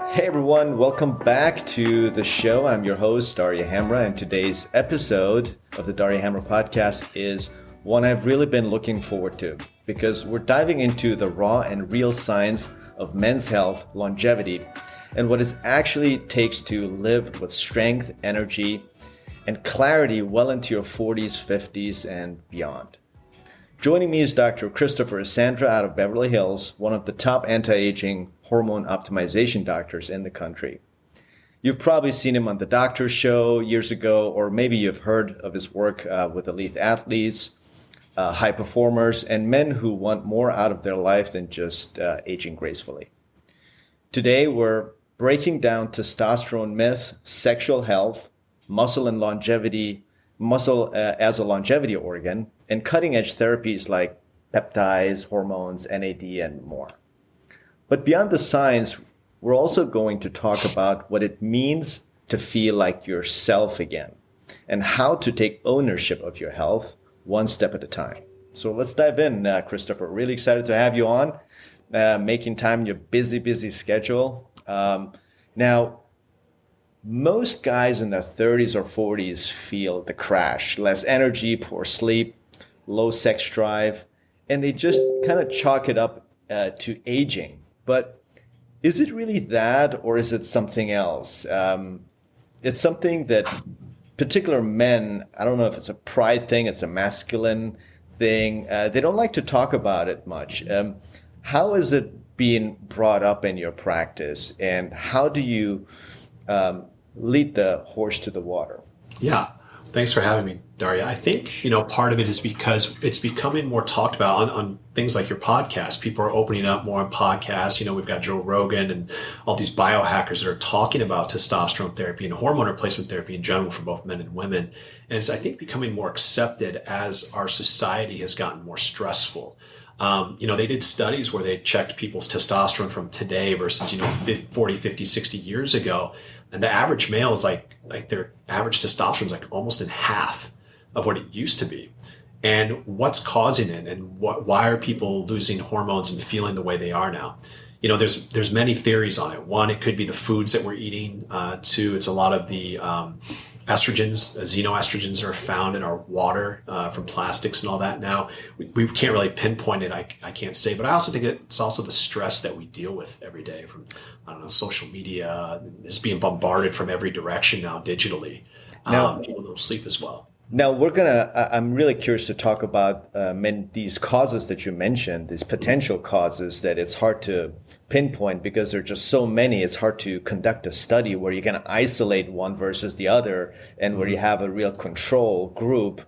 Hey everyone, welcome back to the show. I'm your host, Daria Hamra, and today's episode of the Daria Hamra podcast is one I've really been looking forward to because we're diving into the raw and real science of men's health, longevity, and what it actually takes to live with strength, energy, and clarity well into your 40s, 50s, and beyond. Joining me is Dr. Christopher Asandra out of Beverly Hills, one of the top anti-aging hormone optimization doctors in the country. You've probably seen him on the Doctor Show years ago, or maybe you've heard of his work with elite athletes, high performers, and men who want more out of their life than just aging gracefully. Today, we're breaking down testosterone myths, sexual health, muscle and longevity, muscle as a longevity organ, and cutting-edge therapies like peptides, hormones, NAD, and more. But beyond the science, we're also going to talk about what it means to feel like yourself again and how to take ownership of your health one step at a time. So let's dive in, Christopher. Really excited to have you on, making time in your busy schedule. Now, most guys in their 30s or 40s feel the crash, less energy, poor sleep, low sex drive, and they just kind of chalk it up to aging. But is it really that, or is it something else? It's something that particular men, I don't know if it's a pride thing, it's a masculine thing. They don't like to talk about it much. How is it being brought up in your practice, and how do you lead the horse to the water? Yeah. Thanks for having me, Daria. I think, part of it is because it's becoming more talked about on things like your podcast. People are opening up more on podcasts. We've got Joe Rogan and all these biohackers that are talking about testosterone therapy and hormone replacement therapy in general for both men and women. And it's, I think, becoming more accepted as our society has gotten more stressful. They did studies where they checked people's testosterone from today versus, 40, 50, 60 years ago. And the average male is like their average testosterone is like almost in half of what it used to be. And what's causing it, and why are people losing hormones and feeling the way they are now? There's many theories on it. One, it could be the foods that we're eating. Two, it's a lot of the estrogens, xenoestrogens that are found in our water from plastics and all that. Now, we can't really pinpoint it. I can't say, but I also think it's also the stress that we deal with every day from, social media, just being bombarded from every direction now digitally. People don't sleep as well. Now I'm really curious to talk about these causes that you mentioned, these potential causes that it's hard to pinpoint because there are just so many. It's hard to conduct a study where you can isolate one versus the other and where you have a real control group.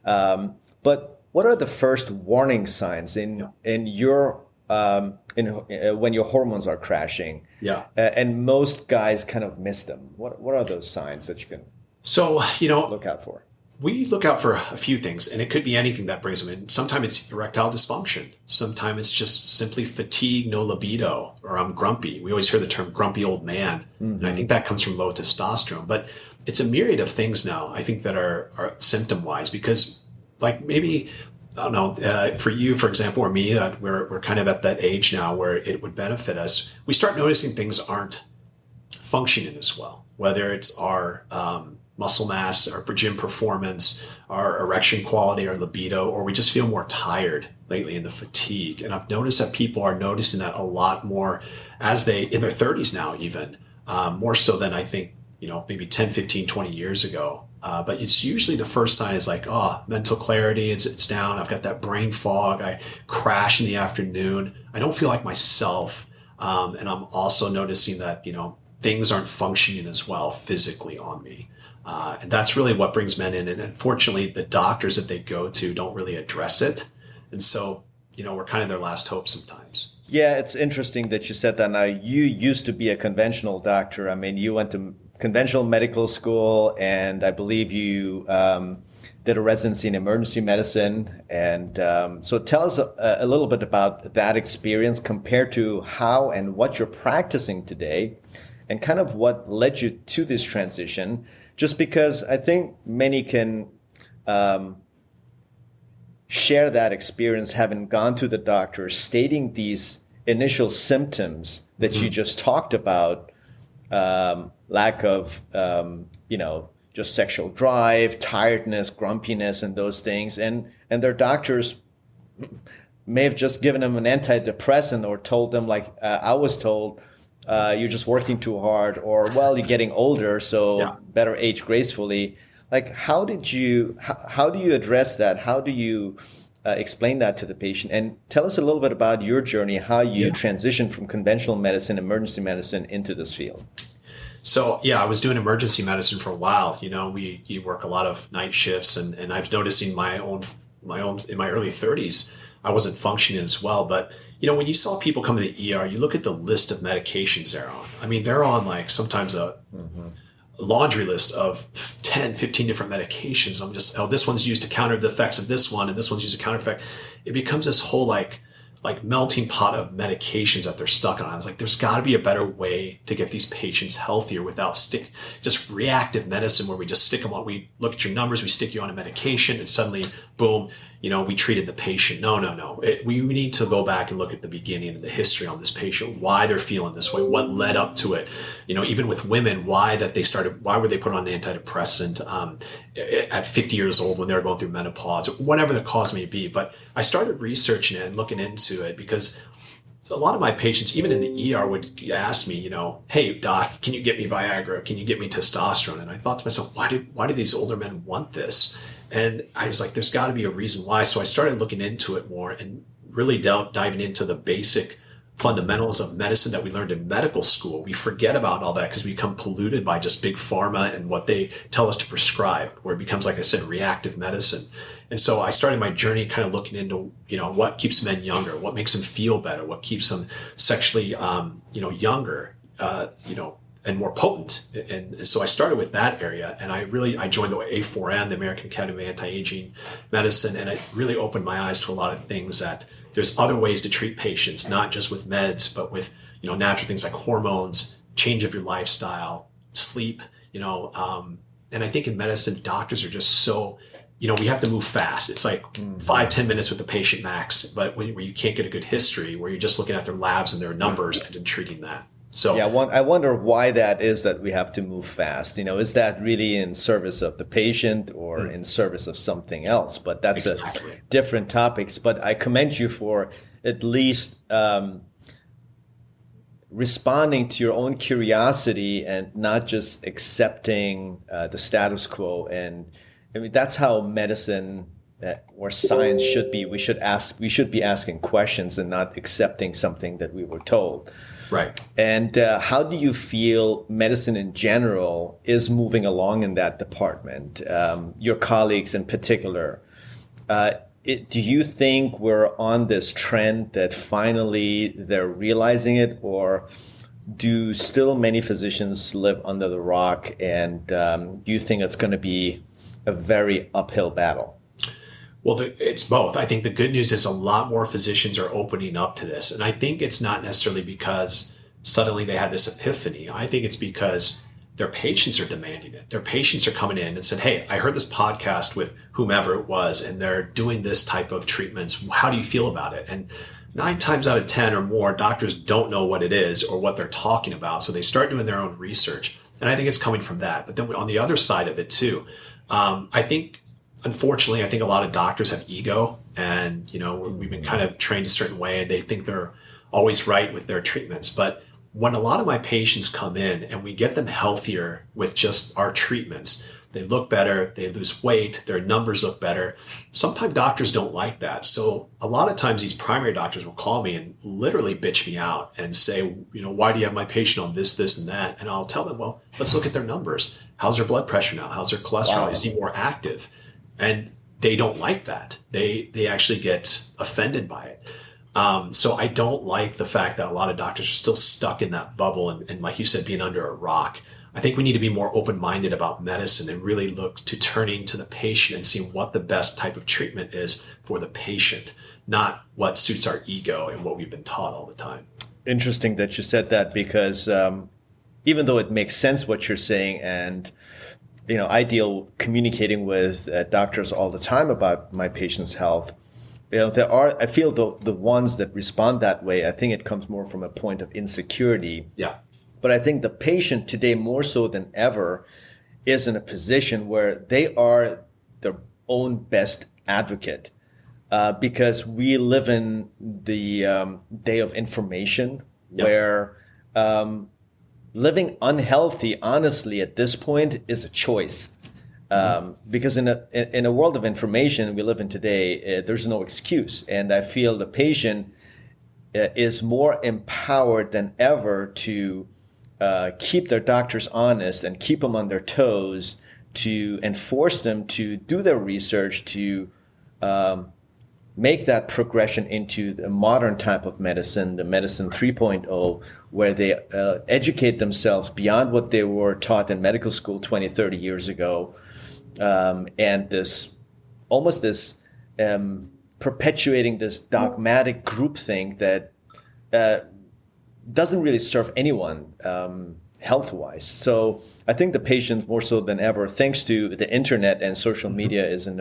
But what are the first warning signs in your when your hormones are crashing? Yeah. And most guys kind of miss them. What are those signs that you can look out for? We look out for a few things, and it could be anything that brings them in. Sometimes it's erectile dysfunction. Sometimes it's just simply fatigue, no libido, or I'm grumpy. We always hear the term grumpy old man, and I think that comes from low testosterone. But it's a myriad of things now, I think, that are symptom-wise, because like maybe, I don't know, for you, for example, or me, we're kind of at that age now where it would benefit us. We start noticing things aren't functioning as well, whether it's our muscle mass, our gym performance, our erection quality, our libido, or we just feel more tired lately in the fatigue. And I've noticed that people are noticing that a lot more as they, in their 30s now even, more so than I think, maybe 10, 15, 20 years ago. But it's usually the first sign is like, mental clarity, it's down. I've got that brain fog. I crash in the afternoon. I don't feel like myself. And I'm also noticing that, things aren't functioning as well physically on me. And that's really what brings men in. And unfortunately, the doctors that they go to don't really address it. And so, we're kind of their last hope sometimes. Yeah, it's interesting that you said that. Now, you used to be a conventional doctor. I mean, you went to conventional medical school, and I believe you did a residency in emergency medicine. And so tell us a little bit about that experience compared to how and what you're practicing today, and kind of what led you to this transition. Just because I think many can share that experience, having gone to the doctor, stating these initial symptoms that you just talked about, lack of, just sexual drive, tiredness, grumpiness, and those things. And their doctors may have just given them an antidepressant or told them, like I was told, you're just working too hard, or, well, you're getting older, so better age gracefully. Like, how do you address that? How do you explain that to the patient? And tell us a little bit about your journey, how you transitioned from conventional medicine, emergency medicine, into this field. So, I was doing emergency medicine for a while. You work a lot of night shifts, and I've noticed in my own in my early 30s, I wasn't functioning as well. But when you saw people come to the ER, you look at the list of medications they're on. I mean, they're on like sometimes a laundry list of 10, 15 different medications. I'm just, this one's used to counter the effects of this one, and this one's used to counter effect. It becomes this whole like melting pot of medications that they're stuck on. I was like, there's got to be a better way to get these patients healthier without just reactive medicine where we just stick them on. We look at your numbers, we stick you on a medication, and suddenly, boom, we treated the patient. No. We need to go back and look at the beginning and the history on this patient, why they're feeling this way, what led up to it. Even with women, why were they put on an antidepressant at 50 years old when they were going through menopause, or whatever the cause may be. But I started researching it and looking into it because a lot of my patients, even in the ER, would ask me, hey, doc, can you get me Viagra? Can you get me testosterone? And I thought to myself, why do these older men want this? And I was like, there's got to be a reason why. So I started looking into it more and really diving into the basic fundamentals of medicine that we learned in medical school. We forget about all that because we become polluted by just big pharma and what they tell us to prescribe, where it becomes, like I said, reactive medicine. And so I started my journey kind of looking into, what keeps men younger, what makes them feel better, what keeps them sexually, younger, and more potent. And so I started with that area, and I joined the A4M, the American Academy of Anti-Aging Medicine, and it really opened my eyes to a lot of things, that there's other ways to treat patients, not just with meds, but with, natural things like hormones, change of your lifestyle, sleep, and I think in medicine, doctors are just so, we have to move fast. It's like 5-10 minutes with the patient max, but where you can't get a good history, where you're just looking at their labs and their numbers and then treating that. So I wonder why that is, that we have to move fast. Is that really in service of the patient or in service of something else? But that's exactly. a different topics. But I commend you for at least responding to your own curiosity and not just accepting the status quo. And I mean, that's how medicine or science should be. We should be asking questions and not accepting something that we were told. Right. And how do you feel medicine in general is moving along in that department? Your colleagues in particular. Do you think we're on this trend that finally they're realizing it, or do still many physicians live under the rock? And do you think it's going to be a very uphill battle? Well, it's both. I think the good news is a lot more physicians are opening up to this. And I think it's not necessarily because suddenly they had this epiphany. I think it's because their patients are demanding it. Their patients are coming in and said, hey, I heard this podcast with whomever it was, and they're doing this type of treatments. How do you feel about it? And 9 times out of 10 or more, doctors don't know what it is or what they're talking about. So they start doing their own research. And I think it's coming from that. But then on the other side of it too, unfortunately, I think a lot of doctors have ego, and, we've been kind of trained a certain way, and they think they're always right with their treatments. But when a lot of my patients come in and we get them healthier with just our treatments, they look better, they lose weight, their numbers look better. Sometimes doctors don't like that. So a lot of times these primary doctors will call me and literally bitch me out and say, why do you have my patient on this, this, and that? And I'll tell them, well, let's look at their numbers. How's their blood pressure now? How's their cholesterol? Wow. Is he more active? And they don't like that. They actually get offended by it. So I don't like the fact that a lot of doctors are still stuck in that bubble and like you said, being under a rock. I think we need to be more open-minded about medicine and really look to turning to the patient and seeing what the best type of treatment is for the patient, not what suits our ego and what we've been taught all the time. Interesting that you said that, because even though it makes sense what you're saying, and I deal communicating with doctors all the time about my patient's health. I feel the ones that respond that way, I think it comes more from a point of insecurity. Yeah. But I think the patient today, more so than ever, is in a position where they are their own best advocate, because we live in the day of information, where living unhealthy, honestly, at this point is a choice. Because in a world of information we live in today, there's no excuse. And I feel the patient is more empowered than ever to keep their doctors honest and keep them on their toes, to enforce them to do their research, to make that progression into the modern type of medicine, the medicine 3.0, where they educate themselves beyond what they were taught in medical school 20, 30 years ago. And this perpetuating this dogmatic groupthink that doesn't really serve anyone health-wise. So I think the patients, more so than ever, thanks to the internet and social media, is in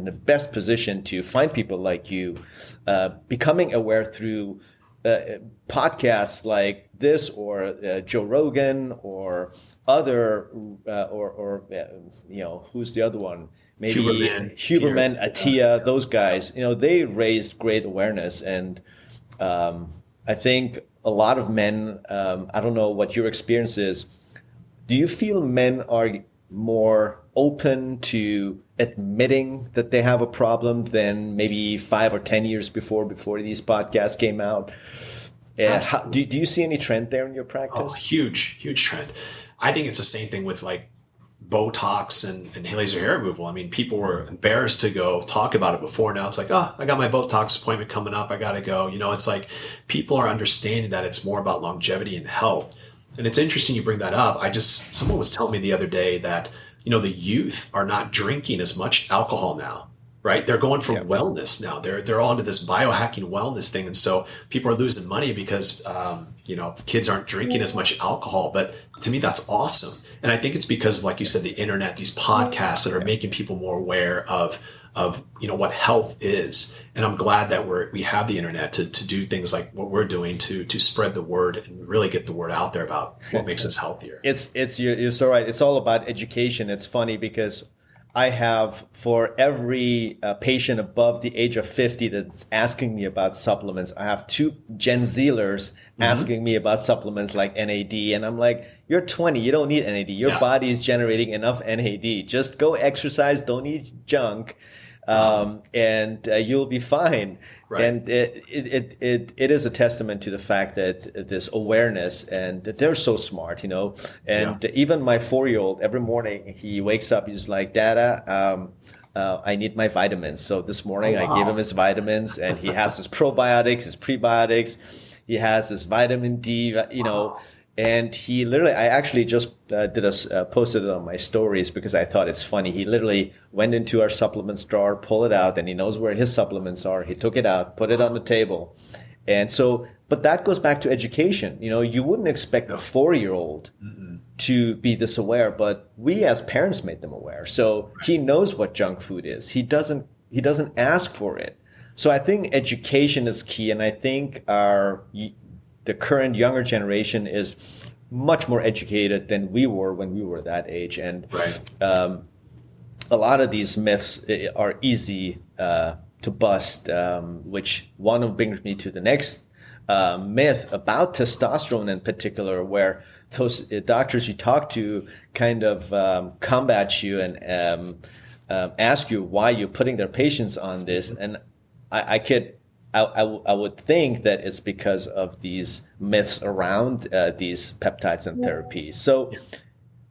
the best position to find people like you, becoming aware through podcasts like this, or Joe Rogan, or other, who's the other one? Maybe Huberman, Attia, those guys. They raised great awareness, and I think a lot of men. I don't know what your experience is. Do you feel men are more open to admitting that they have a problem than maybe 5 or 10 years before these podcasts came out? Do you see any trend there in your practice? Oh, huge trend. I think it's the same thing with like Botox and laser hair removal. I mean, people were embarrassed to go talk about it before. Now it's like, oh, I got my Botox appointment coming up, I got to go. It's like people are understanding that it's more about longevity and health. And it's interesting you bring that up. Someone was telling me the other day that, the youth are not drinking as much alcohol now, right? They're going for wellness now. They're all into this biohacking wellness thing. And so people are losing money because, kids aren't drinking as much alcohol. But to me, that's awesome. And I think it's because of, like you said, the internet, these podcasts that are making people more aware of what health is. And I'm glad that we have the internet to do things like what we're doing to spread the word and really get the word out there about what makes us healthier. You're so right. It's all about education. It's funny because I have, for every patient above the age of 50 that's asking me about supplements, I have 2 Gen Zers asking me about supplements like NAD. And I'm like, you're 20, you don't need NAD. Your body is generating enough NAD. Just go exercise, don't eat junk, and you'll be fine. Right. And it is a testament to the fact that this awareness, and that they're so smart, and even my 4-year-old, every morning he wakes up, he's like, Dada, I need my vitamins. So this morning I gave him his vitamins, and he has his probiotics, his prebiotics, he has his vitamin D, and he literally, I actually just posted it on my stories because I thought it's funny. He literally went into our supplements drawer, pulled it out, and he knows where his supplements are. He took it out, put it on the table. And so, but that goes back to education. You wouldn't expect a 4-year-old to be this aware, but we as parents made them aware. So he knows what junk food is. He doesn't ask for it. So I think education is key. And I think the current younger generation is much more educated than we were when we were that age. And a lot of these myths are easy to bust, which brings me to the next myth about testosterone in particular, where those doctors you talk to kind of combat you and ask you why you're putting their patients on this. And I would think that it's because of these myths around these peptides and therapies. So,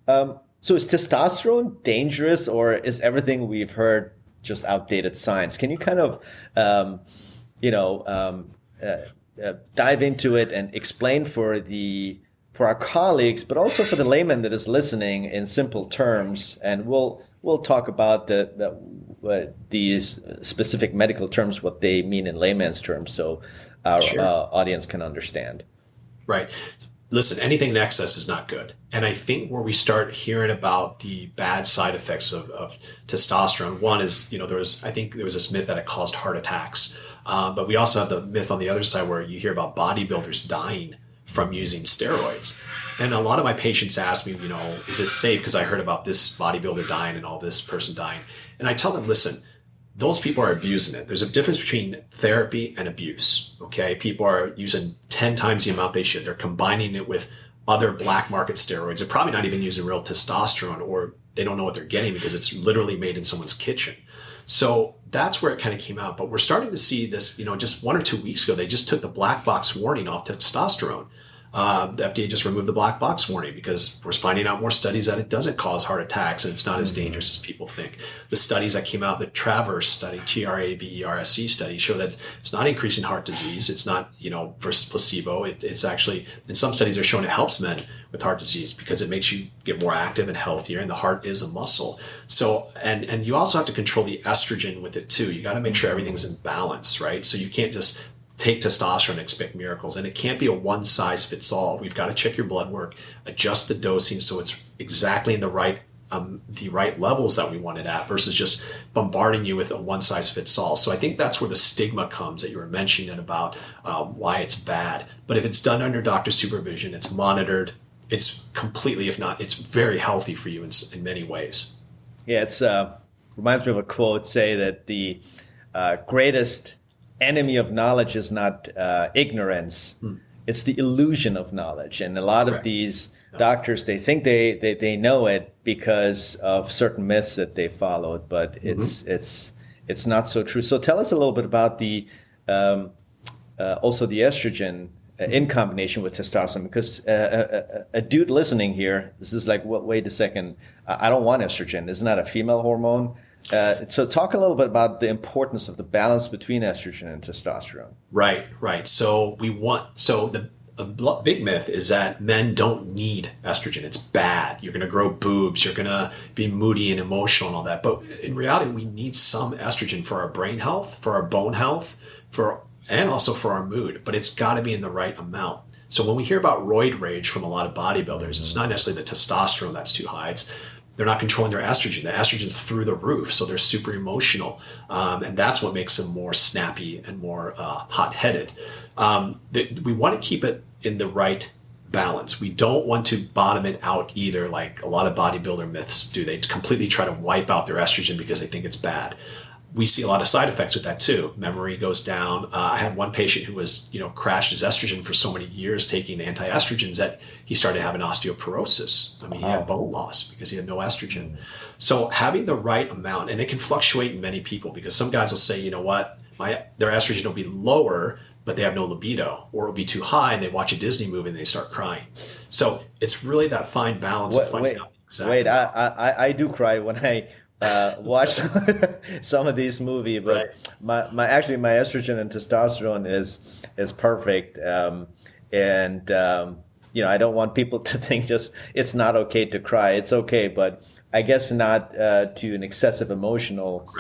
so is testosterone dangerous, or is everything we've heard just outdated science? Can you kind of, dive into it and explain for our colleagues, but also for the layman that is listening, in simple terms? And we'll talk about these specific medical terms, what they mean in layman's terms, so our audience can understand. Right. listen, anything in excess is not good. And I think where we start hearing about the bad side effects of testosterone, one is, I think there was this myth that it caused heart attacks. But we also have the myth on the other side where you hear about bodybuilders dying from using steroids. And a lot of my patients ask me, is this safe? Because I heard about this bodybuilder dying and all this person dying. And I tell them, listen, those people are abusing it. There's a difference between therapy and abuse. Okay. People are using 10 times the amount they should. They're combining it with other black market steroids. They're probably not even using real testosterone, or they don't know what they're getting because it's literally made in someone's kitchen. So that's where it kind of came out. But we're starting to see this, just 1 or 2 weeks ago, they just took the black box warning off testosterone. The FDA just removed the black box warning because we're finding out more studies that it doesn't cause heart attacks and it's not as dangerous as people think. The studies that came out, the TRAVERS study, TRAVERSE study, show that it's not increasing heart disease. It's not, versus placebo. It's actually, in some studies, they're showing it helps men with heart disease because it makes you get more active and healthier, and the heart is a muscle. So, and you also have to control the estrogen with it too. You got to make sure everything's in balance, right? So you can't just take testosterone and expect miracles. And it can't be a one size fits all. We've got to check your blood work, adjust the dosing so it's exactly in the right levels that we want it at, versus just bombarding you with a one size fits all. So I think that's where the stigma comes that you were mentioning about why it's bad. But if it's done under doctor supervision, it's monitored, it's completely, if not, it's very healthy for you in many ways. Yeah, it's reminds me of a quote, say that the greatest enemy of knowledge is not ignorance. It's the illusion of knowledge. And a lot of these doctors, they think they know it because of certain myths that they followed, but it's not so true. So tell us a little bit about the also the estrogen in combination with testosterone, because a dude listening here, this is like, wait a second, I don't want estrogen. Isn't that a female hormone? So talk a little bit about the importance of the balance between estrogen and testosterone. Right. So the big myth is that men don't need estrogen. It's bad. You're going to grow boobs. You're going to be moody and emotional and all that. But in reality, we need some estrogen for our brain health, for our bone health, and also for our mood. But it's got to be in the right amount. So when we hear about roid rage from a lot of bodybuilders, it's not necessarily the testosterone that's too high. They're not controlling their estrogen. The estrogen's through the roof, so they're super emotional. And that's what makes them more snappy and more hot-headed. We want to keep it in the right balance. We don't want to bottom it out either, like a lot of bodybuilder myths do. They completely try to wipe out their estrogen because they think it's bad. We see a lot of side effects with that too. Memory goes down. I had one patient who was, crashed his estrogen for so many years taking anti-estrogens that he started having osteoporosis. I mean, he had bone loss because he had no estrogen. So having the right amount, and it can fluctuate in many people, because some guys will say, you know what, their estrogen will be lower, but they have no libido, or it'll be too high and they watch a Disney movie and they start crying. So it's really that fine balance of finding out exactly. I do cry when I watch some of these movies, but my estrogen and testosterone is perfect, and I don't want people to think just it's not okay to cry. It's okay, but I guess not to an excessive emotional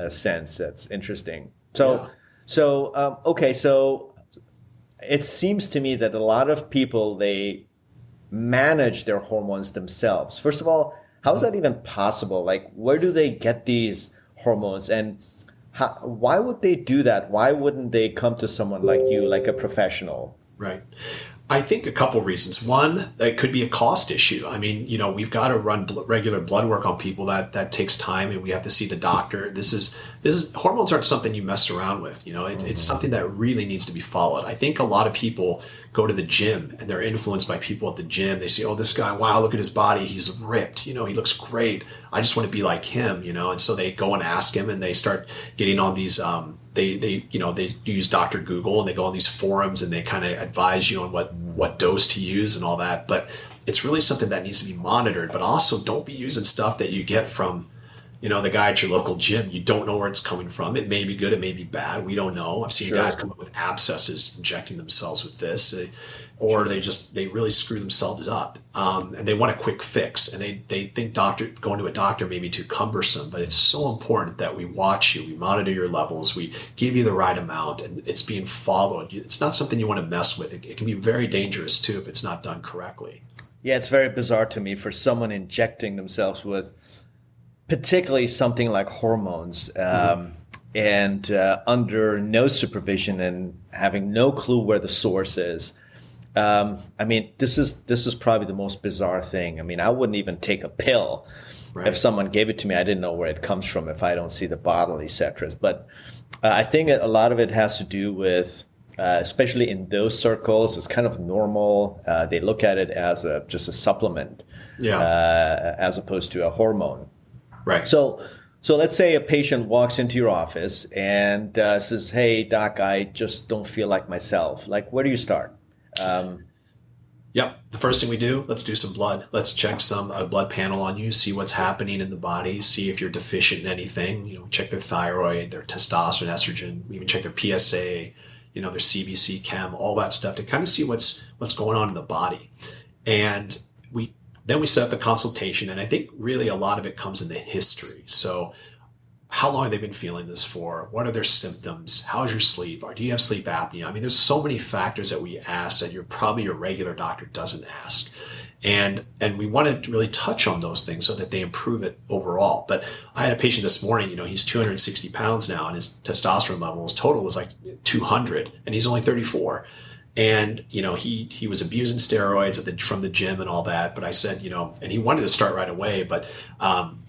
sense. That's interesting. So it seems to me that a lot of people, they manage their hormones themselves. First of all, how is that even possible? Like, where do they get these hormones? And why would they do that? Why wouldn't they come to someone like you, like a professional? Right. I think a couple reasons. One, it could be a cost issue. I mean, we've got to run regular blood work on people. That takes time, and we have to see the doctor. This is hormones aren't something you mess around with. It's something that really needs to be followed. I think a lot of people go to the gym and they're influenced by people at the gym. They say, oh, this guy, wow, look at his body. He's ripped. He looks great. I just want to be like him, And so they go and ask him, and they start getting on these, they use Dr. Google, and they go on these forums, and they kind of advise you on what dose to use and all that. But it's really something that needs to be monitored. But also, don't be using stuff that you get from, the guy at your local gym. You don't know where it's coming from. It may be good, it may be bad. We don't know. I've seen guys come up with abscesses injecting themselves with this. or they really screw themselves up, and they want a quick fix, and they think going to a doctor may be too cumbersome. But it's so important that we watch you, we monitor your levels, we give you the right amount, and it's being followed. It's not something you want to mess with. It can be very dangerous too if it's not done correctly. Yeah, it's very bizarre to me for someone injecting themselves with particularly something like hormones, and under no supervision and having no clue where the source is. I mean, this is probably the most bizarre thing. I mean, I wouldn't even take a pill if someone gave it to me. I didn't know where it comes from if I don't see the bottle, etc. But I think a lot of it has to do with, especially in those circles, it's kind of normal. They look at it as just a supplement, as opposed to a hormone. Right. So let's say a patient walks into your office and says, "Hey, doc, I just don't feel like myself." Like, where do you start? Yep. The first thing we do, let's do some blood. Let's check a blood panel on you, see what's happening in the body, see if you're deficient in anything. You know, check their thyroid, their testosterone, estrogen. We even check their PSA, their CBC, chem, all that stuff to kind of see what's going on in the body. And then we set up the consultation, and I think really a lot of it comes in the history. So how long have they been feeling this for? What are their symptoms? How's your sleep? Or do you have sleep apnea? I mean, there's so many factors that we ask that your regular doctor doesn't ask. And we want to really touch on those things so that they improve it overall. But I had a patient this morning, he's 260 pounds now, and his testosterone levels total was like 200, and he's only 34. And, he was abusing steroids from the gym and all that. But I said, and he wanted to start right away, but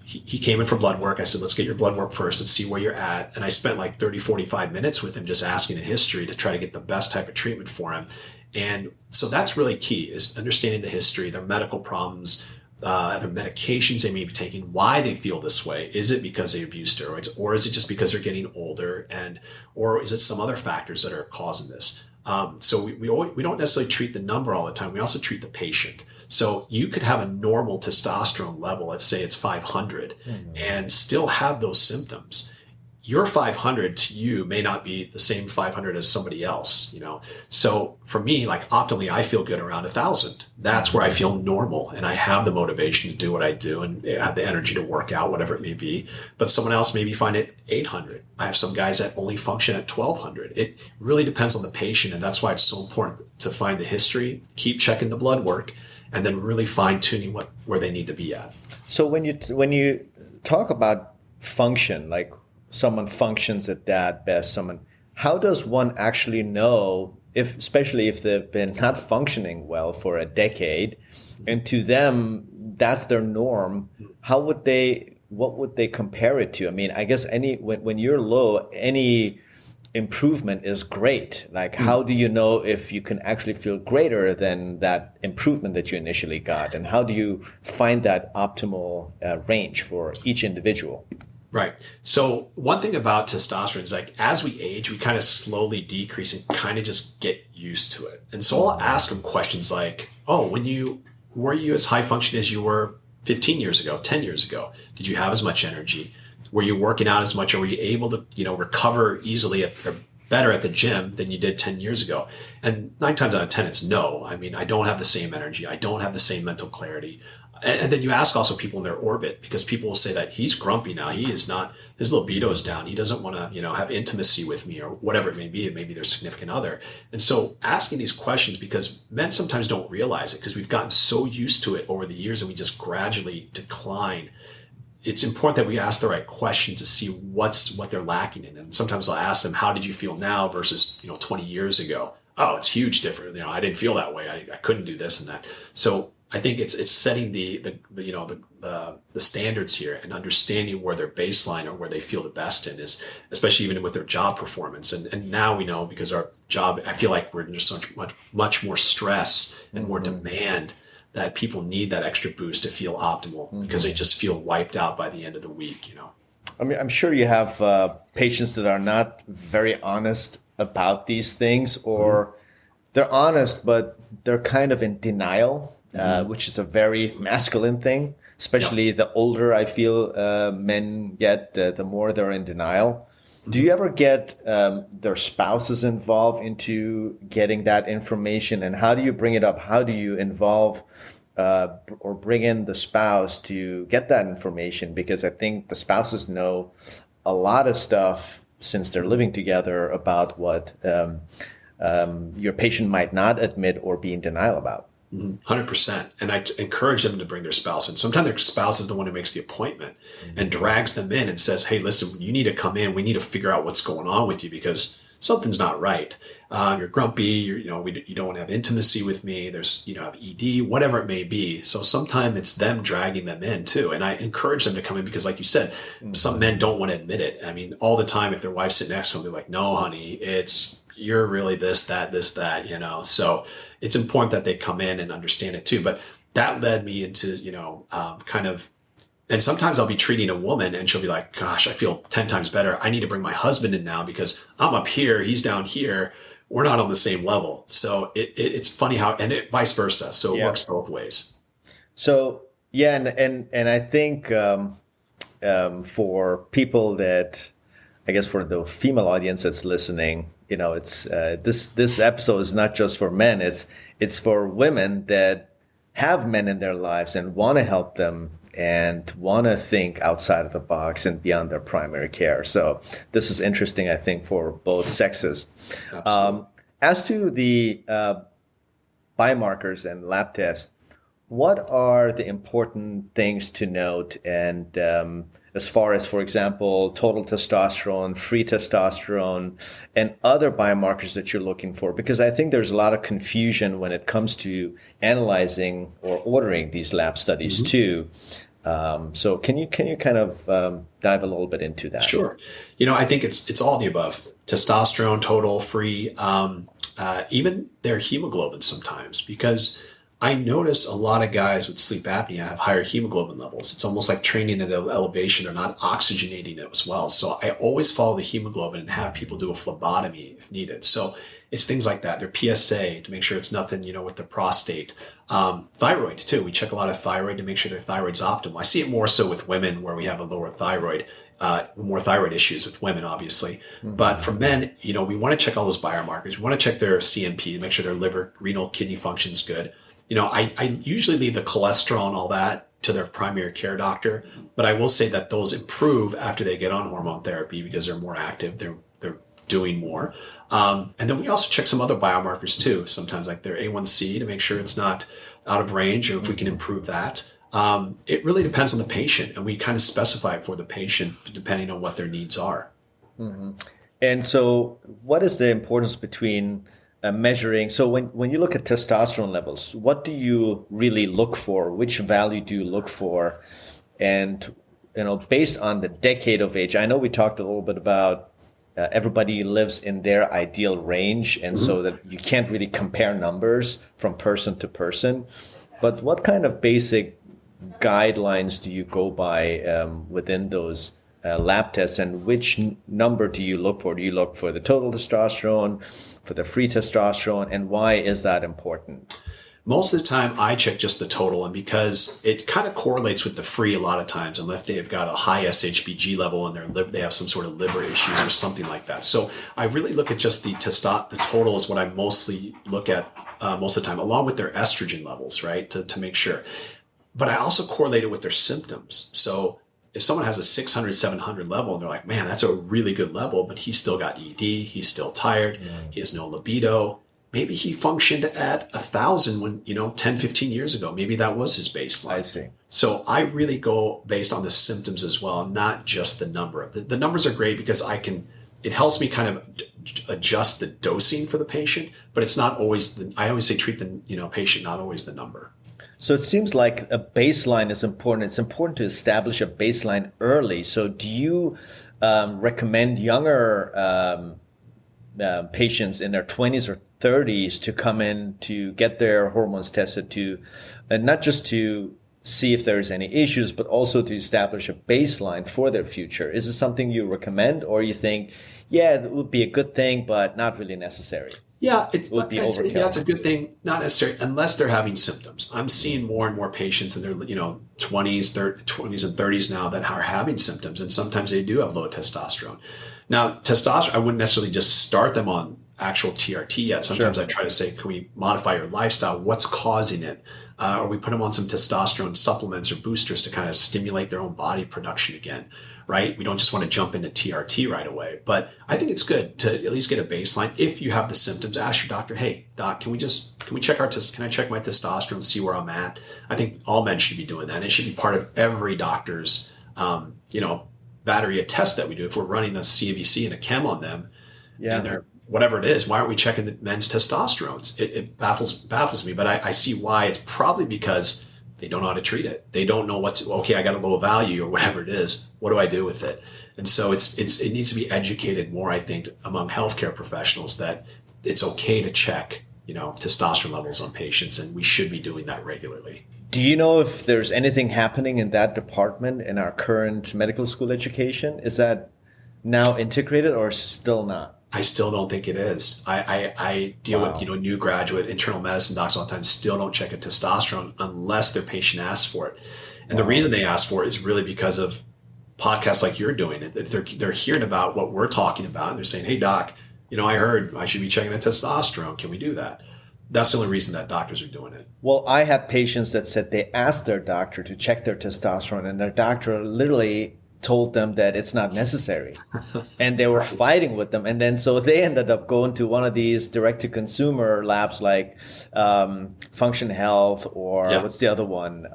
he came in for blood work. I said, let's get your blood work first. Let's see where you're at. And I spent like 30, 45 minutes with him just asking the history to try to get the best type of treatment for him. And so that's really key, is understanding the history, their medical problems, their medications they may be taking, why they feel this way. Is it because they abuse steroids, or is it just because they're getting older, or is it some other factors that are causing this? So we don't necessarily treat the number all the time. We also treat the patient. So you could have a normal testosterone level, let's say it's 500, and still have those symptoms. Your 500 to you may not be the same 500 as somebody else, So for me, like optimally, I feel good around 1,000. That's where I feel normal, and I have the motivation to do what I do and have the energy to work out, whatever it may be. But someone else maybe find it 800. I have some guys that only function at 1,200. It really depends on the patient, and that's why it's so important to find the history, keep checking the blood work, and then really fine tuning where they need to be at. So when you talk about function, like someone functions at that best, how does one actually know, especially if they've been not functioning well for a decade, and to them that's their norm? What would they compare it to? I mean, I guess when you're low, any improvement is great. Like, how do you know if you can actually feel greater than that improvement that you initially got? And how do you find that optimal range for each individual? Right. So one thing about testosterone is, like, as we age, we kind of slowly decrease and kind of just get used to it. And so I'll ask them questions like, oh, were you as high functioning as you were 15 years ago, 10 years ago? Did you have as much energy? Were you working out as much, or were you able to, recover easily or better at the gym than you did 10 years ago? And 9 times out of 10, it's no. I mean, I don't have the same energy. I don't have the same mental clarity. And then you ask also people in their orbit, because people will say that he's grumpy now. He is not, his libido is down. He doesn't want to, have intimacy with me, or whatever it may be. It may be their significant other. And so asking these questions, because men sometimes don't realize it, because we've gotten so used to it over the years and we just gradually decline. It's important that we ask the right question to see what they're lacking in. And sometimes I'll ask them, how did you feel now versus, 20 years ago? Oh, it's huge different. I didn't feel that way. I couldn't do this and that. So I think it's setting the standards here and understanding where their baseline or where they feel the best in is, especially even with their job performance. And now we know, because our job, I feel like we're in just much more stress and more demand, that people need that extra boost to feel optimal, because they just feel wiped out by the end of the week. I mean, I'm sure you have patients that are not very honest about these things, or they're honest, but they're kind of in denial. Which is a very masculine thing, especially the older I feel men get, the more they're in denial. Do you ever get their spouses involved into getting that information? And how do you bring it up? How do you involve or bring in the spouse to get that information? Because I think the spouses know a lot of stuff since they're living together about what your patient might not admit or be in denial about. 100%. And I encourage them to bring their spouse in. Sometimes their spouse is the one who makes the appointment and drags them in and says, hey, listen, you need to come in. We need to figure out what's going on with you because something's not right. You're grumpy. You don't want to have intimacy with me. There's, have ED, whatever it may be. So sometimes it's them dragging them in too. And I encourage them to come in because like you said, some men don't want to admit it. I mean, all the time, if their wife's sitting next to them, they're like, no, honey, you're really this, that, So it's important that they come in and understand it too. But that led me into, and sometimes I'll be treating a woman and she'll be like, gosh, I feel 10 times better. I need to bring my husband in now because I'm up here, he's down here. We're not on the same level. So it's funny how, and it vice versa. So it works both ways. So, yeah. And I think for people that, I guess for the female audience that's listening, it's this episode is not just for men. It's for women that have men in their lives and want to help them and want to think outside of the box and beyond their primary care. So this is interesting, I think, for both sexes. As to the biomarkers and lab tests, what are the important things to note? And as far as, for example, total testosterone, free testosterone, and other biomarkers that you're looking for? Because I think there's a lot of confusion when it comes to analyzing or ordering these lab studies too. So can you kind of dive a little bit into that? Sure. I think it's all the above. Testosterone, total, free, even their hemoglobin sometimes, because I notice a lot of guys with sleep apnea have higher hemoglobin levels. It's almost like training at an elevation. They're not oxygenating it as well. So I always follow the hemoglobin and have people do a phlebotomy if needed. So it's things like that. Their PSA to make sure it's nothing, with the prostate. Thyroid too. We check a lot of thyroid to make sure their thyroid's optimal. I see it more so with women where we have a lower thyroid, more thyroid issues with women, obviously. But for men, we want to check all those biomarkers. We want to check their CNP to make sure their liver, renal, kidney function is good. I usually leave the cholesterol and all that to their primary care doctor, but I will say that those improve after they get on hormone therapy because they're more active, they're doing more. And then we also check some other biomarkers too, sometimes like their A1C to make sure it's not out of range or if we can improve that. It really depends on the patient and we kind of specify it for the patient depending on what their needs are. And so what is the importance between measuring? So when you look at testosterone levels, what do you really look for? Which value do you look for? And, based on the decade of age, I know we talked a little bit about everybody lives in their ideal range. And so that you can't really compare numbers from person to person. But what kind of basic guidelines do you go by within those lab tests, and which number do you look for? Do you look for the total testosterone, for the free testosterone, and why is that important? Most of the time I check just the total, and because it kind of correlates with the free a lot of times, unless they've got a high SHBG level and they have some sort of liver issues or something like that. So I really look at just the total is what I mostly look at most of the time, along with their estrogen levels, right, to make sure. But I also correlate it with their symptoms. So if someone has a 600, 700 level and they're like, man, that's a really good level, but he's still got ED, he's still tired, he has no libido. Maybe he functioned at 1,000 when, 10, 15 years ago. Maybe that was his baseline. I see. So I really go based on the symptoms as well, not just the number. The numbers are great because it helps me kind of adjust the dosing for the patient, but it's not always, I always say treat the patient, not always the number. So it seems like a baseline is important. It's important to establish a baseline early. So do you recommend younger patients in their 20s or 30s to come in to get their hormones tested and not just to see if there's any issues, but also to establish a baseline for their future? Is this something you recommend, or you think, yeah, it would be a good thing, but not really necessary? Yeah, it's a good thing, not necessarily unless they're having symptoms. I'm seeing more and more patients in their 20s and 30s now that are having symptoms, and sometimes they do have low testosterone. Now, testosterone, I wouldn't necessarily just start them on actual TRT yet. Sometimes Sure. I try to say, can we modify your lifestyle? What's causing it? Or we put them on some testosterone supplements or boosters to kind of stimulate their own body production again, right? We don't just want to jump into TRT right away. But I think it's good to at least get a baseline. If you have the symptoms, ask your doctor, hey, doc, can we check can I check my testosterone, see where I'm at? I think all men should be doing that. It should be part of every doctor's, battery of tests that we do. If we're running a CBC and a chem on them, and they're whatever it is, why aren't we checking the men's testosterones? It baffles me, but I see why. It's probably because they don't know how to treat it. They don't know I got a low value or whatever it is. What do I do with it? And so it needs to be educated more, I think, among healthcare professionals that it's okay to check, testosterone levels on patients, and we should be doing that regularly. Do you know if there's anything happening in that department in our current medical school education? Is that now integrated or still not? I still don't think it is. I deal with, new graduate internal medicine docs all the time, still don't check a testosterone unless their patient asks for it. And the reason they ask for it is really because of podcasts like you're doing. They're hearing about what we're talking about and they're saying, hey doc, I heard I should be checking a testosterone. Can we do that? That's the only reason that doctors are doing it. Well, I had patients that said they asked their doctor to check their testosterone and their doctor literally told them that it's not necessary and they were fighting with them. And then so they ended up going to one of these direct to consumer labs like Function Health or what's the other one?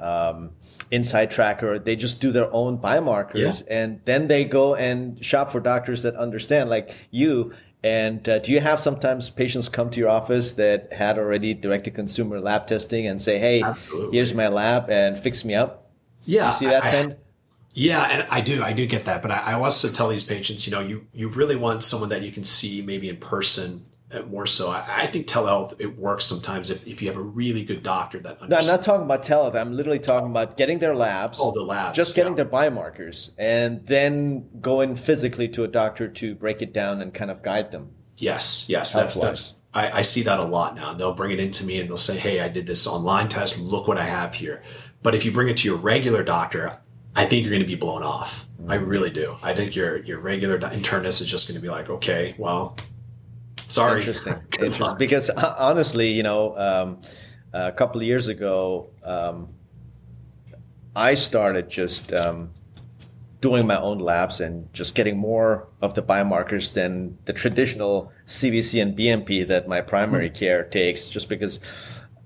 Inside Tracker. They just do their own biomarkers and then they go and shop for doctors that understand like you. And do you have sometimes patients come to your office that had already direct to consumer lab testing and say, hey, absolutely, here's my lab and fix me up? Yeah. You see that trend? Yeah, and I do get that. But I also tell these patients, you really want someone that you can see maybe in person more so. I think telehealth, it works sometimes if you have a really good doctor that understands. No, I'm not talking about telehealth. I'm literally talking about getting their labs. Oh, the labs. Just getting their biomarkers and then going physically to a doctor to break it down and kind of guide them. Yes. That's I see that a lot now. They'll bring it into me and they'll say, hey, I did this online test. Look what I have here. But if you bring it to your regular doctor, I think you're going to be blown off. I really do. I think your regular internist is just going to be like, okay, well, sorry. Interesting. Because honestly, a couple of years ago, I started just doing my own labs and just getting more of the biomarkers than the traditional CBC and BMP that my primary care takes, just because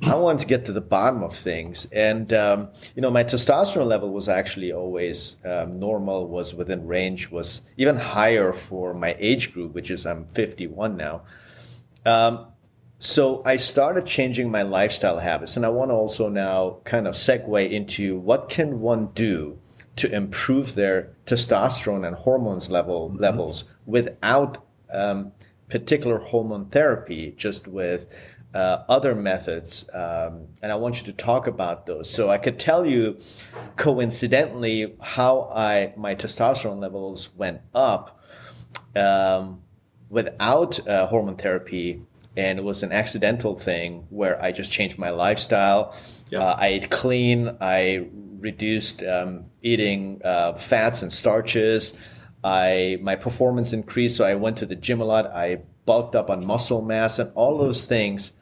I wanted to get to the bottom of things. And, my testosterone level was actually always normal, was within range, was even higher for my age group, which is I'm 51 now. So I started changing my lifestyle habits. And I want to also now kind of segue into what can one do to improve their testosterone and hormones levels without particular hormone therapy, just with other methods, and I want you to talk about those. So I could tell you coincidentally how my testosterone levels went up without hormone therapy, and it was an accidental thing where I just changed my lifestyle. I ate clean. I reduced eating fats and starches. My performance increased, so I went to the gym a lot. I bulked up on muscle mass and all those things.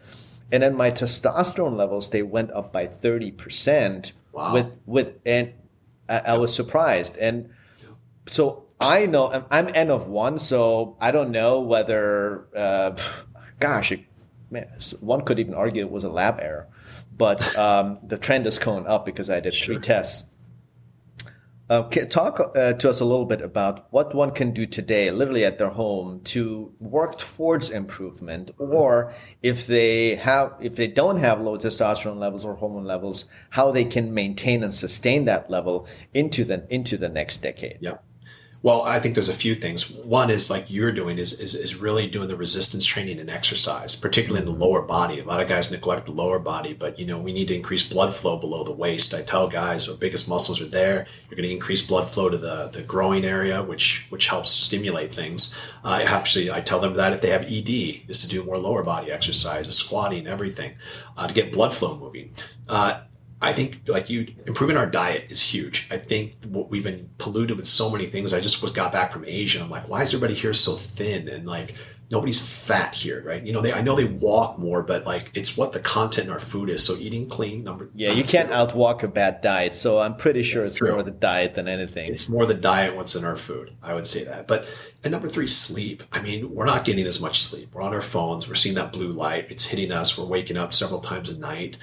And then my testosterone levels, they went up by 30%. Wow. And I was surprised. And so I know I'm N of 1, so I don't know whether, one could even argue it was a lab error. But the trend is going up because I did 3 tests. Talk to us a little bit about what one can do today, literally at their home, to work towards improvement, or if they don't have low testosterone levels or hormone levels, how they can maintain and sustain that level into the next decade. Yeah. Well, I think there's a few things. One is like you're doing is really doing the resistance training and exercise, particularly in the lower body. A lot of guys neglect the lower body, but we need to increase blood flow below the waist. I tell guys our biggest muscles are there. You're going to increase blood flow to the growing area, which helps stimulate things. I tell them that if they have ED, is to do more lower body exercise, squatting, everything, to get blood flow moving. I think like improving our diet is huge. I think what we've been polluted with so many things. I just got back from Asia. I'm like, why is everybody here so thin? And like, nobody's fat here, right? I know they walk more, but like, it's what the content in our food is. So eating clean, Yeah, you can't outwalk a bad diet. So I'm pretty sure it's more the diet than anything. It's more the diet, what's in our food. I would say that. But and number 3, sleep. I mean, we're not getting as much sleep. We're on our phones. We're seeing that blue light. It's hitting us. We're waking up several times a night.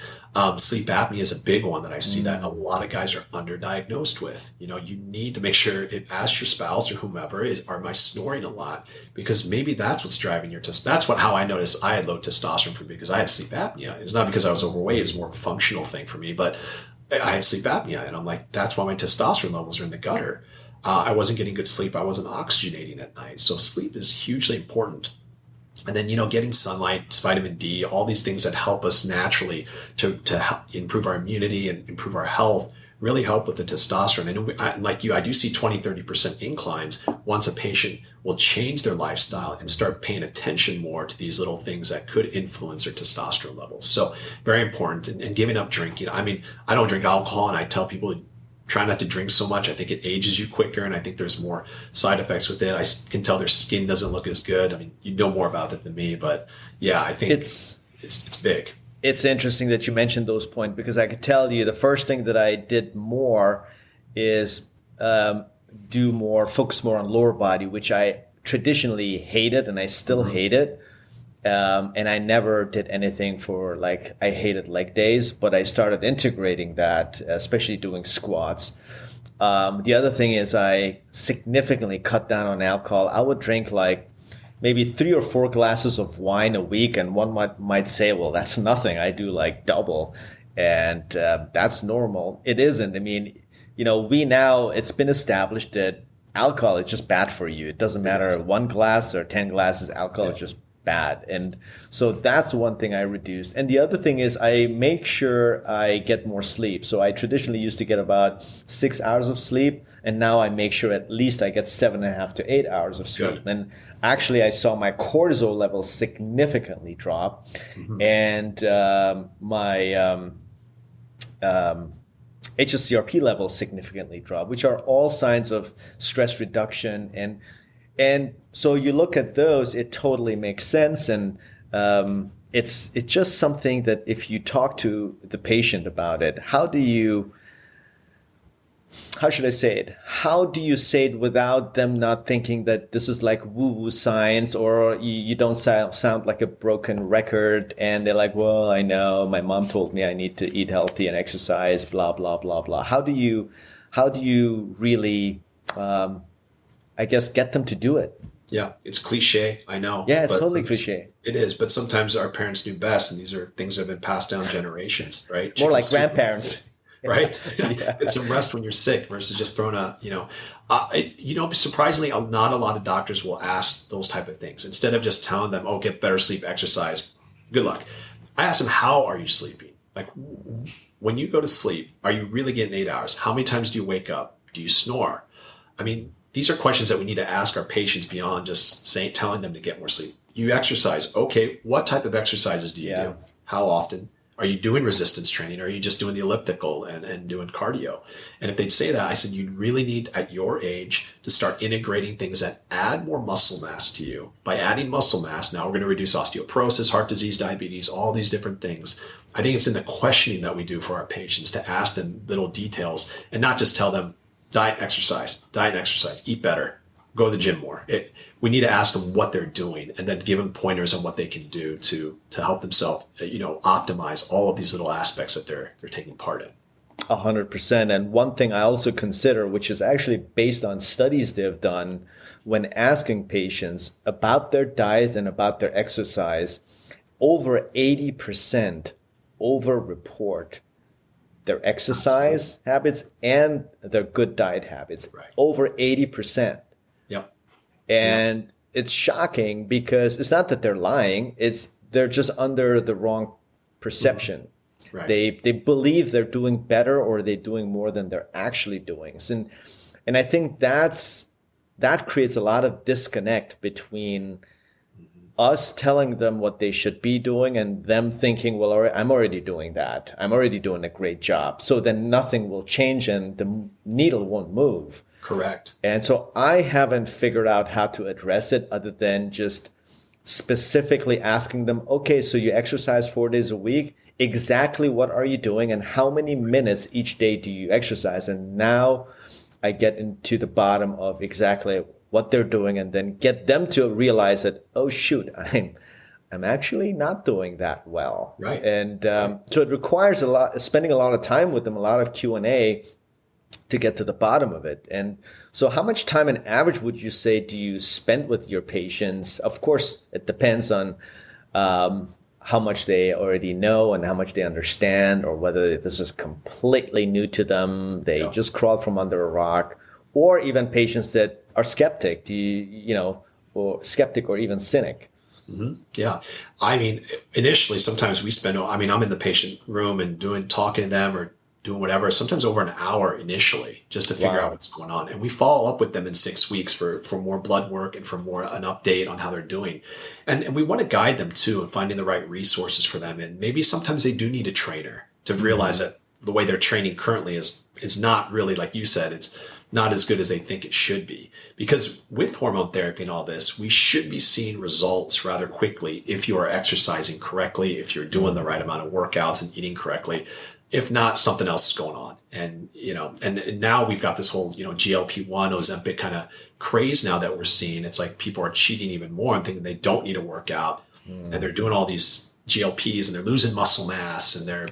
Sleep apnea is a big one that I see that a lot of guys are underdiagnosed with. You need to make sure, ask your spouse or whomever, am I snoring a lot? Because maybe that's what's driving your That's how I noticed I had low testosterone for me, because I had sleep apnea. It's not because I was overweight. It was more of a functional thing for me. But I had sleep apnea, and I'm like, that's why my testosterone levels are in the gutter. I wasn't getting good sleep. I wasn't oxygenating at night. So sleep is hugely important. And then, getting sunlight, vitamin D, all these things that help us naturally to help improve our immunity and improve our health really help with the testosterone. I know, like you, I do see 20-30% inclines once a patient will change their lifestyle and start paying attention more to these little things that could influence their testosterone levels. So very important. And giving up drinking. I mean, I don't drink alcohol, and I tell people, try not to drink so much. I think it ages you quicker, and I think there's more side effects with it. I can tell their skin doesn't look as good. I mean, you know more about it than me, but yeah, I think it's big. It's interesting that you mentioned those points, because I could tell you the first thing that I did more is focus more on lower body, which I traditionally hated, and I still hate it. And I never did anything for I hated leg days, but I started integrating that, especially doing squats. The other thing is I significantly cut down on alcohol. I would drink maybe 3 or 4 glasses of wine a week, and one might say, well, that's nothing. I do double, and that's normal. It isn't. I mean, it's been established that alcohol is just bad for you. It doesn't matter 1 glass or 10 glasses. Alcohol is just bad. And so that's one thing I reduced. And the other thing is I make sure I get more sleep. So I traditionally used to get about 6 hours of sleep, and now I make sure at least I get 7.5 to 8 hours of sleep. Good. And actually I saw my cortisol levels significantly drop, and my HSCRP levels significantly drop, which are all signs of stress reduction. And so you look at those, it totally makes sense. And it's just something that if you talk to the patient about it, how do you say it without them not thinking that this is woo-woo science, or you don't sound like a broken record, and they're like, well, I know my mom told me I need to eat healthy and exercise, blah, blah, blah, blah. How do you really, I guess, get them to do it? Yeah, it's cliche, I know. Yeah, it's totally cliche. It is, but sometimes our parents knew best, and these are things that have been passed down generations, right? More like grandparents. Right? Yeah. It's a rest when you're sick versus just throwing surprisingly, not a lot of doctors will ask those type of things. Instead of just telling them, get better sleep, exercise, good luck. I ask them, how are you sleeping? When you go to sleep, are you really getting 8 hours? How many times do you wake up? Do you snore? I mean, these are questions that we need to ask our patients beyond just telling them to get more sleep. You exercise. Okay, what type of exercises do you do? How often? Are you doing resistance training? Or are you just doing the elliptical and doing cardio? And if they'd say that, I said, you really need at your age to start integrating things that add more muscle mass to you. By adding muscle mass, now we're going to reduce osteoporosis, heart disease, diabetes, all these different things. I think it's in the questioning that we do for our patients to ask them little details and not just tell them diet and exercise, eat better, go to the gym more. We need to ask them what they're doing, and then give them pointers on what they can do to help themselves, optimize all of these little aspects that they're taking part in. 100%. And one thing I also consider, which is actually based on studies they've done when asking patients about their diet and about their exercise, over 80% over-report their exercise habits and their good diet habits. Right. Over 80%. Yep. And it's shocking, because it's not that they're lying, they're just under the wrong perception. Mm-hmm. Right. They believe they're doing better, or they're doing more than they're actually doing. And I think that creates a lot of disconnect between us telling them what they should be doing and them thinking, well, all right, I'm already doing that. I'm already doing a great job. So then nothing will change and the needle won't move. Correct. And so I haven't figured out how to address it other than just specifically asking them, okay, so you exercise 4 days a week. Exactly what are you doing and how many minutes each day do you exercise? And now I get into the bottom of exactly what they're doing and then get them to realize that, oh, shoot, I'm actually not doing that well. Right. And so it requires spending a lot of time with them, a lot of Q&A to get to the bottom of it. And so how much time on average would you say do you spend with your patients? Of course, it depends on how much they already know and how much they understand, or whether this is completely new to them. They just crawled from under a rock, or even patients that are skeptic, or skeptic or even cynic. Mm-hmm. Yeah. I mean, initially, sometimes we spend, I'm in the patient room and talking to them or doing whatever, sometimes over an hour initially, just to figure out what's going on. And we follow up with them in 6 weeks for more blood work and for more an update on how they're doing. And we want to guide them too in finding the right resources for them. And maybe sometimes they do need a trainer to realize that the way they're training currently is not really, like you said, it's not as good as they think it should be. Because with hormone therapy and all this, we should be seeing results rather quickly if you are exercising correctly, if you're doing the right amount of workouts and eating correctly. If not, something else is going on. And, and now we've got this whole, GLP-1, Ozempic kind of craze now that we're seeing. It's like people are cheating even more and thinking they don't need to work out. And they're doing all these GLPs and they're losing muscle mass and they're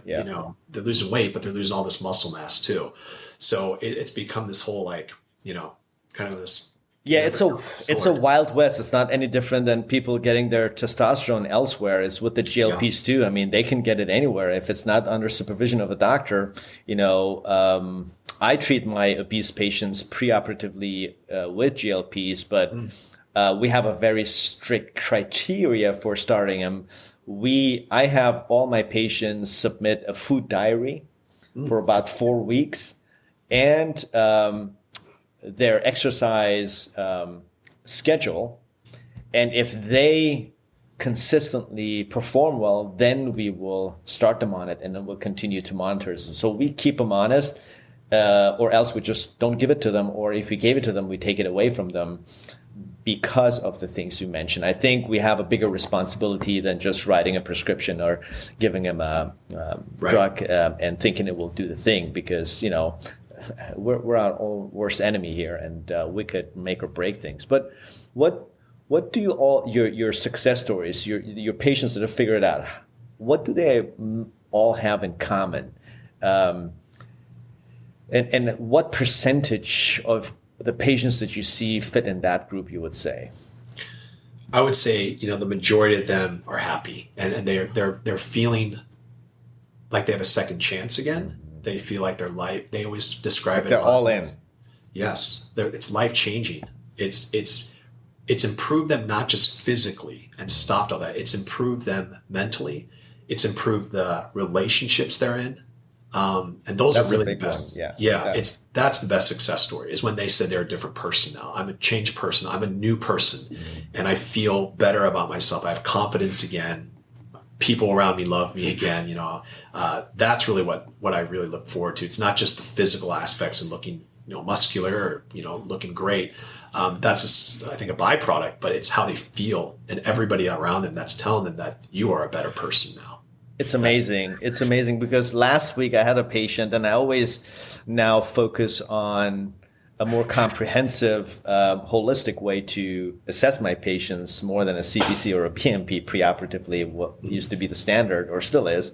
losing weight, but they're losing all this muscle mass too. So it's become this whole kind of this. Yeah, it's a wild west. It's not any different than people getting their testosterone elsewhere. It's with the GLPs too. I mean, they can get it anywhere if it's not under supervision of a doctor. I treat my obese patients preoperatively with GLPs, but we have a very strict criteria for starting them. I have all my patients submit a food diary for about 4 weeks, and their exercise schedule. And if they consistently perform well, then we will start them on it and then we'll continue to monitor. So we keep them honest, or else we just don't give it to them. Or if we gave it to them, we take it away from them because of the things you mentioned. I think we have a bigger responsibility than just writing a prescription or giving them a drug and thinking it will do the thing, because, we're our own worst enemy here, and we could make or break things. But what do you your success stories, your patients that have figured it out, what do they all have in common? And what percentage of the patients that you see fit in that group, you would say? I would say, the majority of them are happy and they're feeling like they have a second chance again. They feel like their life, they always describe it. They're all in. Yes. It's life-changing. It's improved them not just physically and stopped all that. It's improved them mentally. It's improved the relationships they're in. And those are really the best. Yeah. That's the best success story, is when they said they're a different person now. I'm a changed person. I'm a new person. And I feel better about myself. I have confidence again. People around me love me again. That's really what I really look forward to. It's not just the physical aspects and looking, muscular or, looking great. That's I think a byproduct, but it's how they feel and everybody around them that's telling them that you are a better person now. It's amazing. It's amazing, because last week I had a patient, and I always now focus on a more comprehensive, holistic way to assess my patients more than a CBC or a BMP preoperatively, what used to be the standard or still is.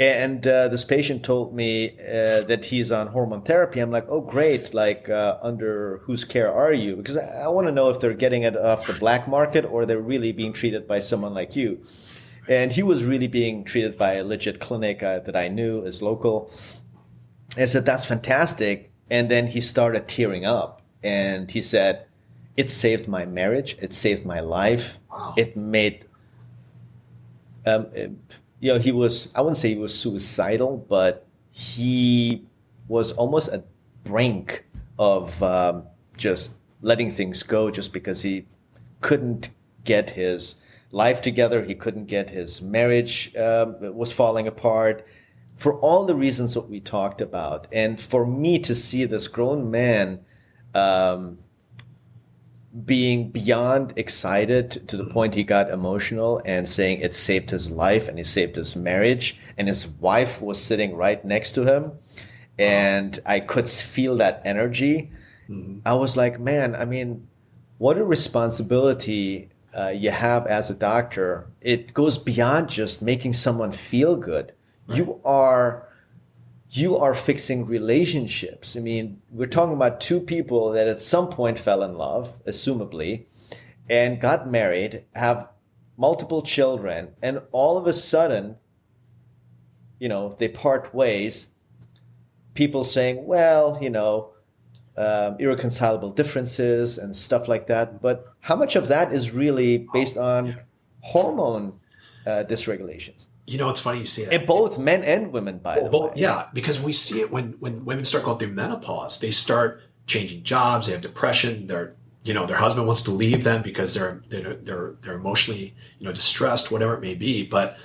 And this patient told me that he's on hormone therapy. I'm like, oh, great. Like, under whose care are you? Because I want to know if they're getting it off the black market or they're really being treated by someone like you. And he was really being treated by a legit clinic that I knew is local. And I said, that's fantastic. And then he started tearing up, and he said, it saved my marriage. It saved my life. Wow. It made, he was, I wouldn't say he was suicidal, but he was almost at brink of just letting things go, just because he couldn't get his life together. He couldn't get his marriage, was falling apart for all the reasons that we talked about. And for me to see this grown man being beyond excited to the point he got emotional and saying it saved his life and it saved his marriage, and his wife was sitting right next to him, and I could feel that energy. I was like, man, I mean, what a responsibility you have as a doctor. It goes beyond just making someone feel good. Right. You are fixing relationships. I mean, we're talking about two people that at some point fell in love, assumably, and got married, have multiple children, and all of a sudden, they part ways. People saying, well, irreconcilable differences and stuff like that. But how much of that is really based on hormone dysregulations? It's funny you say that. And both men and women, by the way. Yeah, because we see it when women start going through menopause. They start changing jobs. They have depression. Their husband wants to leave them because they're emotionally distressed, whatever it may be. But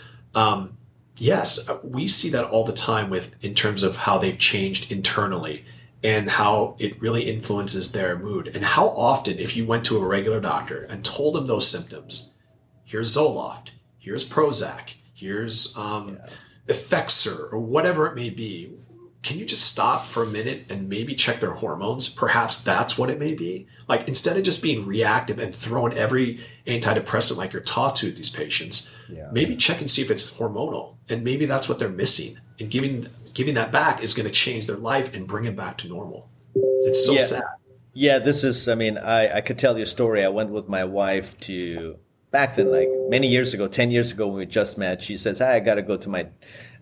yes, we see that all the time in terms of how they've changed internally and how it really influences their mood. And how often, if you went to a regular doctor and told them those symptoms, here's Zoloft, here's Prozac, here's Effexor, or whatever it may be, can you just stop for a minute and maybe check their hormones? Perhaps that's what it may be. Like, instead of just being reactive and throwing every antidepressant like you're taught to these patients, maybe check and see if it's hormonal. And maybe that's what they're missing. And giving that back is going to change their life and bring it back to normal. It's so sad. Yeah, this is, I could tell you a story. I went with my wife to, back then, like many years ago, 10 years ago when we just met, she says, I got to go to my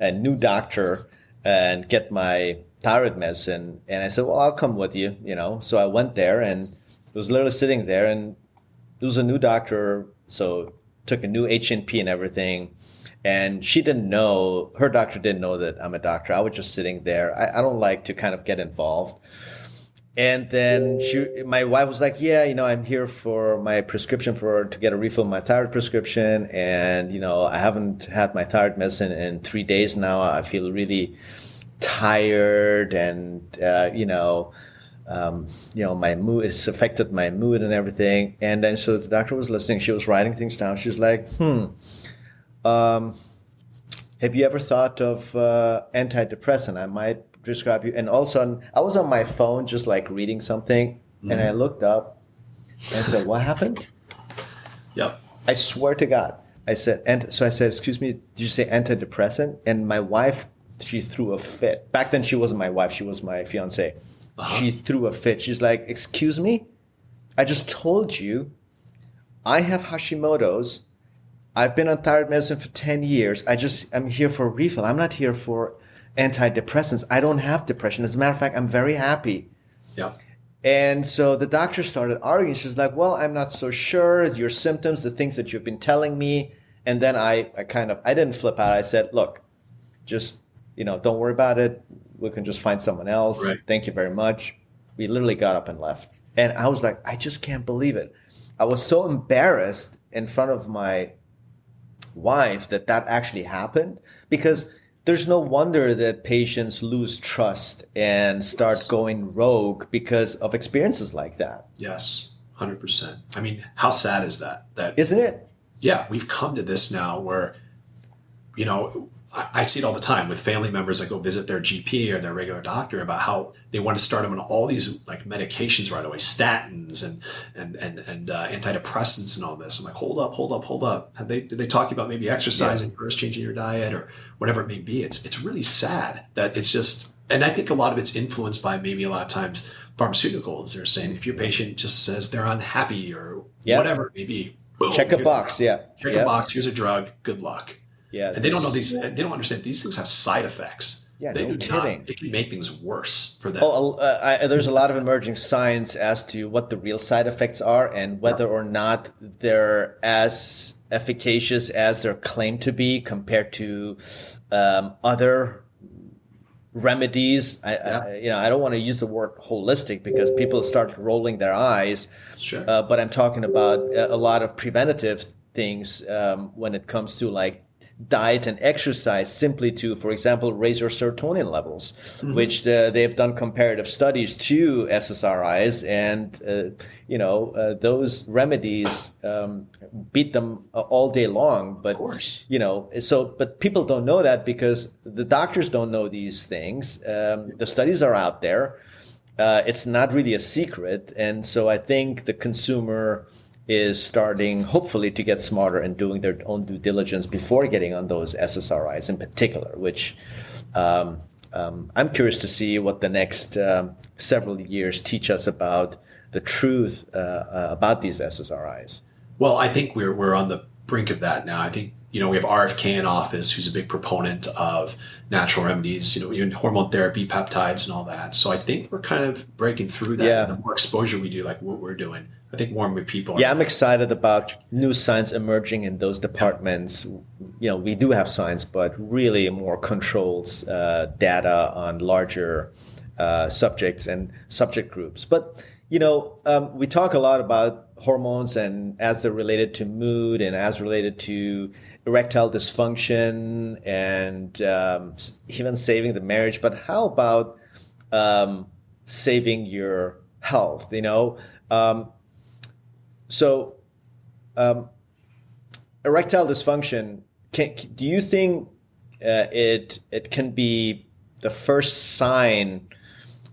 new doctor and get my thyroid medicine. And I said, well, I'll come with you, So I went there and was literally sitting there, and it was a new doctor. So took a new HNP and everything. And she didn't know, her doctor didn't know that I'm a doctor. I was just sitting there. I don't like to kind of get involved. And then my wife was like, yeah, I'm here for my prescription to get a refill of my thyroid prescription. And, I haven't had my thyroid medicine in 3 days now. I feel really tired and, my mood, it's affected my mood and everything. And then so the doctor was listening. She was writing things down. She's like, have you ever thought of antidepressant? I might prescribe you. And also, I was on my phone just like reading something, and I looked up and I said, what happened? Yep. I swear to God. I said, excuse me, did you say antidepressant? And my wife, she threw a fit. Back then, she wasn't my wife. She was my fiance. She threw a fit. She's like, excuse me? I just told you I have Hashimoto's. I've been on thyroid medicine for 10 years. I'm here for a refill. I'm not here for antidepressants. I don't have depression. As a matter of fact, I'm very happy. Yeah. And so the doctor started arguing. She's like, well, I'm not so sure. Your symptoms, the things that you've been telling me. And then I didn't flip out. I said, look, just, don't worry about it. We can just find someone else. Right. Thank you very much. We literally got up and left. And I was like, I just can't believe it. I was so embarrassed in front of my wife that actually happened, because there's no wonder that patients lose trust and start going rogue because of experiences like that. Yes, 100%. I mean, how sad is that? Isn't it? Yeah, we've come to this now where, I see it all the time with family members that go visit their GP or their regular doctor about how they want to start them on all these like medications right away, statins and antidepressants and all this. I'm like, hold up. Did they talk about maybe exercising first, changing your diet or whatever it may be? It's really sad that it's just, and I think a lot of it's influenced by maybe a lot of times pharmaceuticals. They're saying if your patient just says they're unhappy or whatever it may be, boom, check a box. Check a box. Here's a drug. Good luck. Yeah, and they don't know these. They don't understand these things have side effects. Yeah, they no kidding. It can make things worse for them. There's a lot of emerging science as to what the real side effects are and whether or not they're as efficacious as they're claimed to be compared to other remedies. I don't want to use the word holistic because people start rolling their eyes. Sure. But I'm talking about a lot of preventative things when it comes to like diet and exercise, simply to, for example, raise your serotonin levels, which they've done comparative studies to SSRIs, and those remedies beat them all day long. But of course. but people don't know that because the doctors don't know these things. The studies are out there. It's not really a secret, and so I think the consumer is starting, hopefully, to get smarter and doing their own due diligence before getting on those SSRIs in particular, which I'm curious to see what the next several years teach us about the truth about these SSRIs. Well, I think we're on the brink of that now. I think, we have RFK in office, who's a big proponent of natural remedies, even hormone therapy, peptides and all that. So I think we're kind of breaking through that. Yeah. The more exposure we do, like what we're doing, I think more and more people. I'm excited about new science emerging in those departments. We do have science, but really more controlled data on larger subjects and subject groups. But, we talk a lot about hormones and as they're related to mood and as related to erectile dysfunction and even saving the marriage. But how about saving your health? So erectile dysfunction, do you think it can be the first sign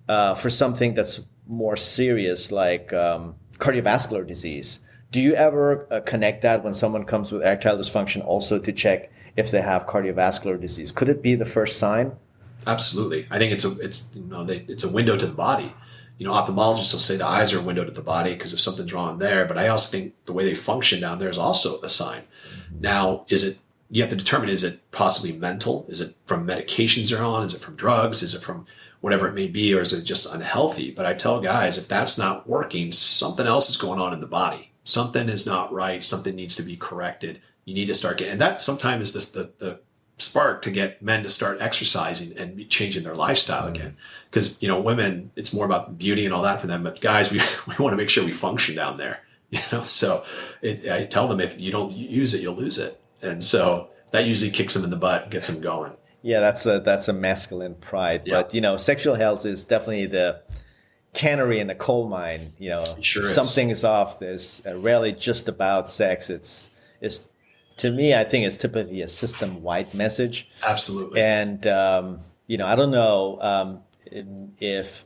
for something that's more serious, like cardiovascular disease? Do you ever connect that when someone comes with erectile dysfunction also to check if they have cardiovascular disease? Could it be the first sign? Absolutely. I think it's a window to the body. Ophthalmologists will say the eyes are a window to the body because if something's wrong there, but I also think the way they function down there is also a sign. Now, you have to determine, is it possibly mental? Is it from medications they're on? Is it from drugs? Is it from whatever it may be, or is it just unhealthy? But I tell guys, if that's not working, something else is going on in the body. Something is not right. Something needs to be corrected. You need to start getting, and that sometimes is the spark to get men to start exercising and changing their lifestyle again. Because, women, it's more about beauty and all that for them. But guys, we want to make sure we function down there. So I tell them, if you don't use it, you'll lose it. And so that usually kicks them in the butt, gets them going. Yeah, that's a masculine pride. Yeah. But, sexual health is definitely the canary in the coal mine. Sure something is off. There's rarely just about sex. It's to me, I think it's typically a system-wide message. Absolutely. And, I don't know if,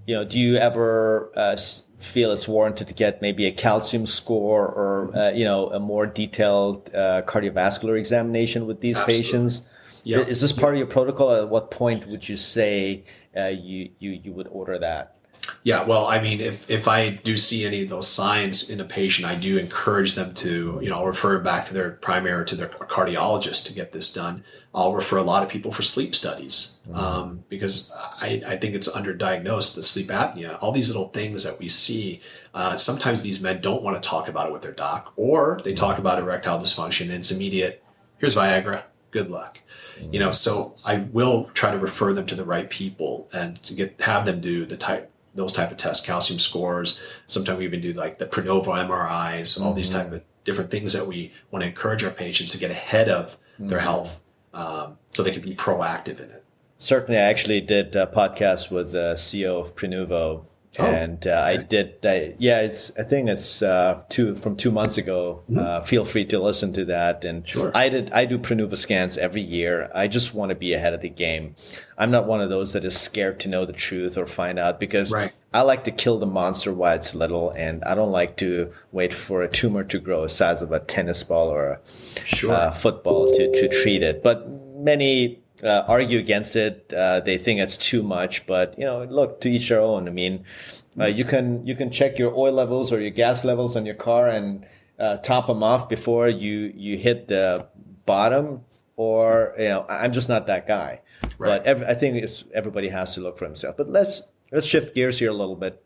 do you ever feel it's warranted to get maybe a calcium score or, a more detailed cardiovascular examination with these Absolutely. Patients? Yep. Is this part of your protocol? At what point would you say you would order that? Yeah, well, I mean, if I do see any of those signs in a patient, I do encourage them to, I'll refer back to their primary or to their cardiologist to get this done. I'll refer a lot of people for sleep studies because I think it's underdiagnosed, the sleep apnea, all these little things that we see. Sometimes these men don't want to talk about it with their doc, or they talk about erectile dysfunction and it's immediate, here's Viagra, good luck. So I will try to refer them to the right people and to have them do those type of tests, calcium scores. Sometimes we even do like the Prenovo MRIs, all these type of different things that we want to encourage our patients to get ahead of their health so they can be proactive in it. Certainly, I actually did a podcast with the CEO of Prenovo. And I think it's from 2 months ago. Feel free to listen to that. And sure. I do Prenovo scans every year. I just want to be ahead of the game. I'm not one of those that is scared to know the truth or find out because I like to kill the monster while it's little, and I don't like to wait for a tumor to grow the size of a tennis ball or a football to treat it. But many argue against it. They think it's too much, but look, to each their own. I mean, you can check your oil levels or your gas levels on your car and top them off before you hit the bottom. Or I'm just not that guy. Right. But I think everybody has to look for himself. But let's shift gears here a little bit,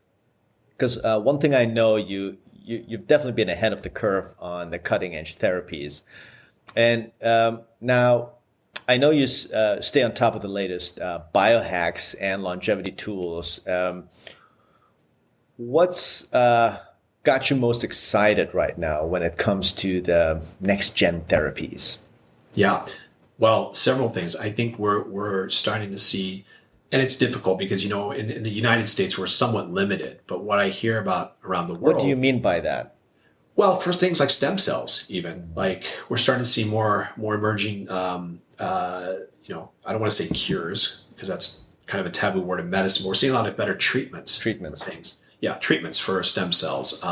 because one thing I know you've definitely been ahead of the curve on the cutting edge therapies, and now. I know you stay on top of the latest biohacks and longevity tools. What's got you most excited right now when it comes to the next gen therapies? Yeah, well, several things. I think we're starting to see, and it's difficult because in the United States we're somewhat limited. But what I hear about around the world. What do you mean by that? Well, for things like stem cells, even like we're starting to see more emerging. I don't want to say cures because that's kind of a taboo word in medicine. But we're seeing a lot of better treatments. Treatments. For things. Yeah, treatments for stem cells.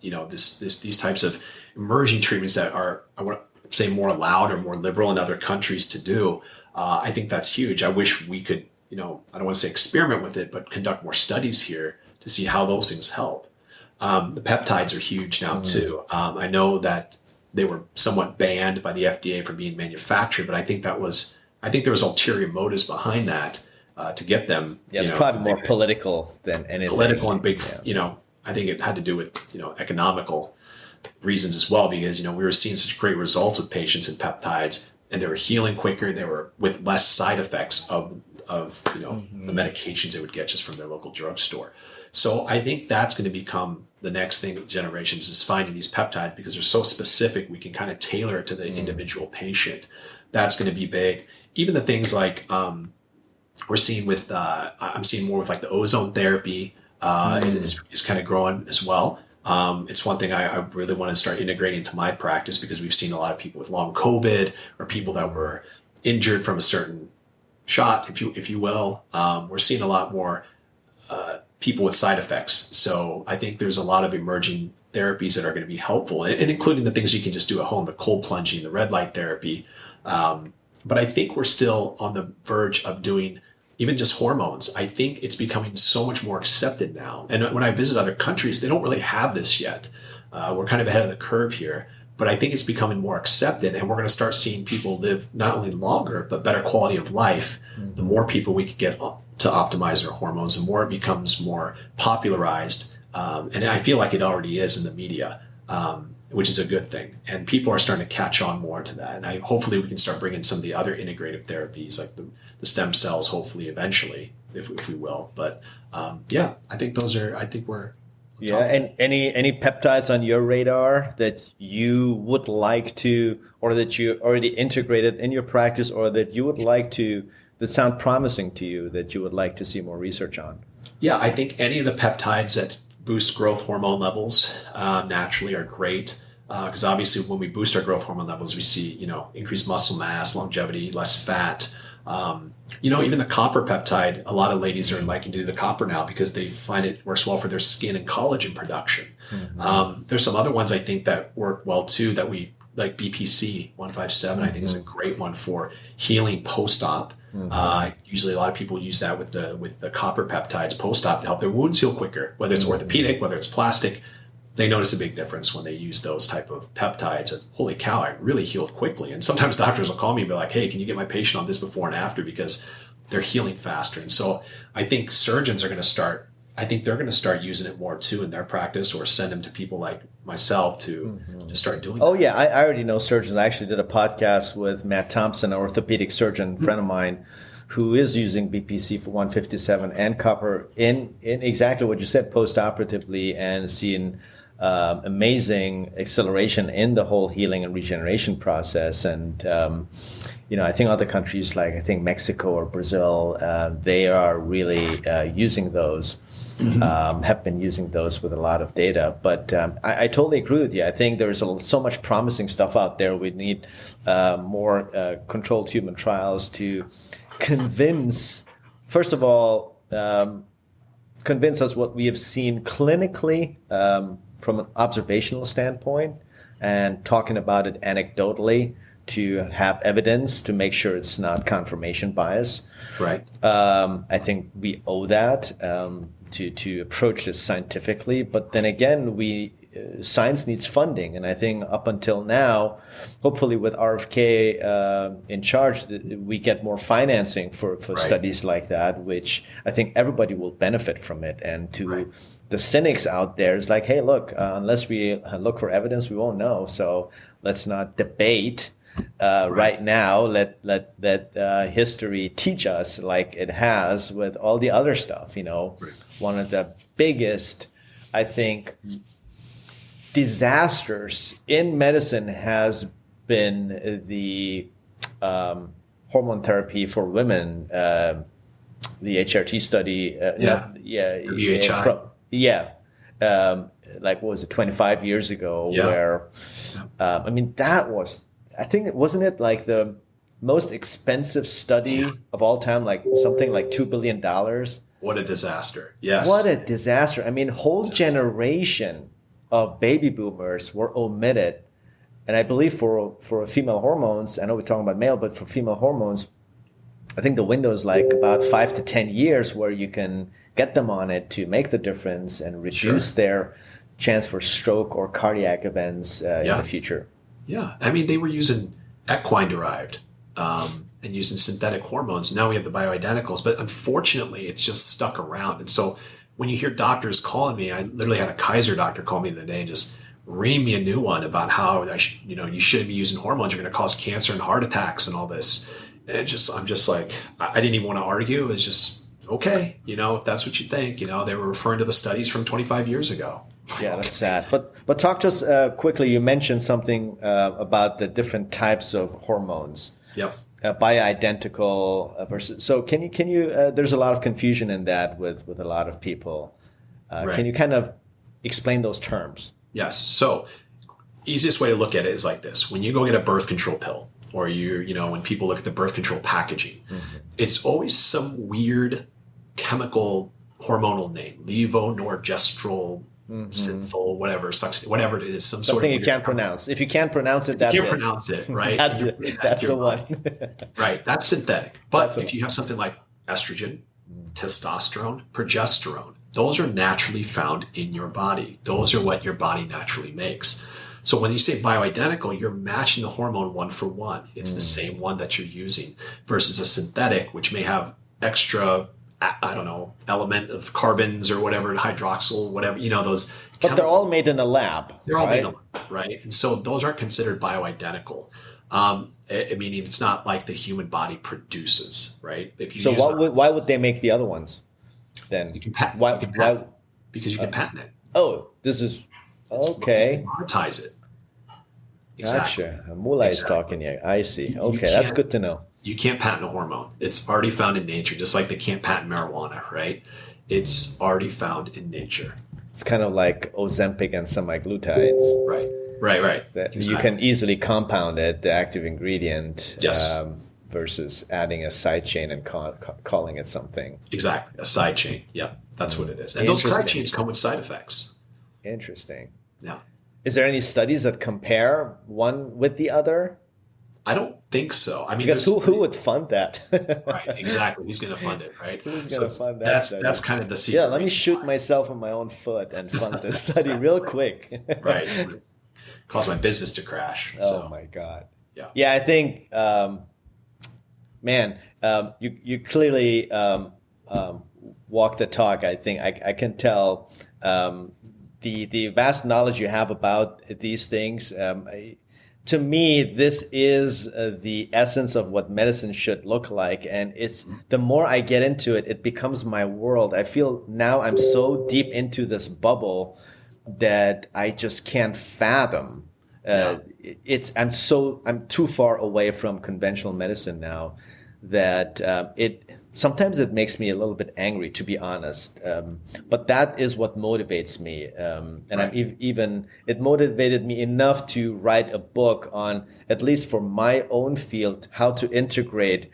These types of emerging treatments that are, I want to say, more allowed or more liberal in other countries to do. I think that's huge. I wish we could, I don't want to say experiment with it, but conduct more studies here to see how those things help. The peptides are huge now too. I know that they were somewhat banned by the FDA from being manufactured, but I think there was ulterior motives behind that. To get them. Yeah, it's probably more political than anything. Political and big, I think it had to do with, economical reasons as well, because, we were seeing such great results with patients and peptides, and they were healing quicker. They were with less side effects of the medications they would get just from their local drugstore. So I think that's going to become the next thing with generations is finding these peptides because they're so specific. We can kind of tailor it to the individual patient. That's going to be big. Even the things like, we're seeing with, I'm seeing more with like the ozone therapy is kind of growing as well. It's one thing I really want to start integrating into my practice because we've seen a lot of people with long COVID or people that were injured from a certain shot, if you will. We're seeing a lot more people with side effects. So I think there's a lot of emerging therapies that are going to be helpful, and including the things you can just do at home, the cold plunging, the red light therapy. But I think we're still on the verge of doing even just hormones. I think it's becoming so much more accepted now. And when I visit other countries, they don't really have this yet. We're kind of ahead of the curve here, but I think it's becoming more accepted. And we're going to start seeing people live not only longer, but better quality of life. The more people we can get to optimize their hormones, the more it becomes more popularized. And I feel like it already is in the media. Which is a good thing. And people are starting to catch on more to that. And hopefully we can start bringing some of the other integrative therapies like the stem cells, hopefully eventually, if we will. But I think we're Yeah, and any peptides on your radar that you would like to, or that you already integrated in your practice, or that you would like to, that sound promising to you, that you would like to see more research on? Yeah, I think any of the peptides that boost growth hormone levels naturally are great. Because obviously when we boost our growth hormone levels, we see, increased muscle mass, longevity, less fat. Even the copper peptide, a lot of ladies are liking to do the copper now because they find it works well for their skin and collagen production. There's some other ones I think that work well too that we like BPC 157, I think is a great one for healing post-op. Usually a lot of people use that with the copper peptides post-op to help their wounds heal quicker, whether it's orthopedic, whether it's plastic. They notice a big difference when they use those type of peptides. And, holy cow, I really healed quickly. And sometimes doctors will call me and be like, hey, can you get my patient on this before and after because they're healing faster. And so I think surgeons are going to start, using it more too in their practice, or send them to people like myself to start doing that. Yeah, I already know surgeons. I actually did a podcast with Matt Thompson, an orthopedic surgeon friend of mine, who is using BPC for 157 and copper in exactly what you said, post-operatively, and seeing amazing acceleration in the whole healing and regeneration process. And I think other countries like Mexico or Brazil, they are really using those, have been using those with a lot of data. But I totally agree with you. I think there's so much promising stuff out there. We need more controlled human trials to convince, first of all, convince us what we have seen clinically from an observational standpoint, and talking about it anecdotally to have evidence to make sure it's not confirmation bias. Right. I think we owe that to approach this scientifically. But then again, science needs funding. And I think up until now, hopefully with RFK in charge, we get more financing for studies like that, which I think everybody will benefit from it. And to the cynics out there, it's like, hey, look, unless we look for evidence, we won't know. So let's not debate right now. Let history teach us, like it has with all the other stuff. One of the biggest, I think, disasters in medicine has been the hormone therapy for women, the HRT study. Like what was it, 25 years ago? Yeah. Where, I mean, that was, I think, wasn't it like the most expensive study of all time? Like something like $2 billion. What a disaster! Yes. What a disaster! I mean, whole generation of baby boomers were omitted. And I believe for female hormones, I know we're talking about male, but for female hormones, I think the window is like about 5 to 10 years where you can get them on it to make the difference and reduce their chance for stroke or cardiac events in the future. Yeah. I mean, they were using equine derived and using synthetic hormones. Now we have the bioidenticals, but unfortunately it's just stuck around. And so when you hear doctors calling me, I literally had a Kaiser doctor call me the other day and just ream me a new one about how you shouldn't be using hormones. You're going to cause cancer and heart attacks and all this. And I'm just like, I didn't even want to argue. It's just, okay, if that's what you think, they were referring to the studies from 25 years ago. Yeah, that's sad. But talk to us quickly. You mentioned something about the different types of hormones. Yep. Bioidentical versus. So can you? There's a lot of confusion in that with a lot of people. Can you kind of explain those terms? Yes. So easiest way to look at it is like this: when you go get a birth control pill, or when people look at the birth control packaging, it's always some weird chemical hormonal name, levonorgestrel, synthol, whatever it is, something you can't pronounce. If you can't pronounce it, that's you can't pronounce it, right? That's it. That's the one. Right. That's synthetic. But if you have something like estrogen, testosterone, progesterone, those are naturally found in your body. Those are what your body naturally makes. So when you say bioidentical, you're matching the hormone one for one. It's the same one that you're using versus a synthetic, which may have extra, element of carbons or whatever, hydroxyl, whatever, those. But they're all made in a lab. They're all made in a lab, right? And so those aren't considered bioidentical. Meaning it's not like the human body produces, right? Why would they make the other ones then? You can patent. Because you can patent it. Oh, this is okay. Monetize it. Exactly. Gotcha. Mullah is talking here. I see. Okay, that's good to know. You can't patent a hormone. It's already found in nature, just like they can't patent marijuana, right? It's already found in nature. It's kind of like Ozempic and semaglutides. Right. That exactly. You can easily compound it, the active ingredient, versus adding a side chain and calling it something. Exactly. A side chain. Yep. That's what it is. And those side chains come with side effects. Interesting. Yeah. Is there any studies that compare one with the other? I don't think so. I mean, because who would fund that? Right, exactly. Who's going to fund it, right? Who's going to fund that? That's kind of the secret. Yeah, let me shoot myself in my own foot and fund this study real quick. Right. Cause my business to crash. Oh my God. Yeah. Yeah, I think, you clearly walk the talk. I think I can tell the vast knowledge you have about these things. To me, this is the essence of what medicine should look like. And it's the more I get into it, it becomes my world. I feel now I'm so deep into this bubble that I just can't fathom. I'm too far away from conventional medicine now that sometimes it makes me a little bit angry, to be honest. But that is what motivates me. It motivated me enough to write a book on, at least for my own field, how to integrate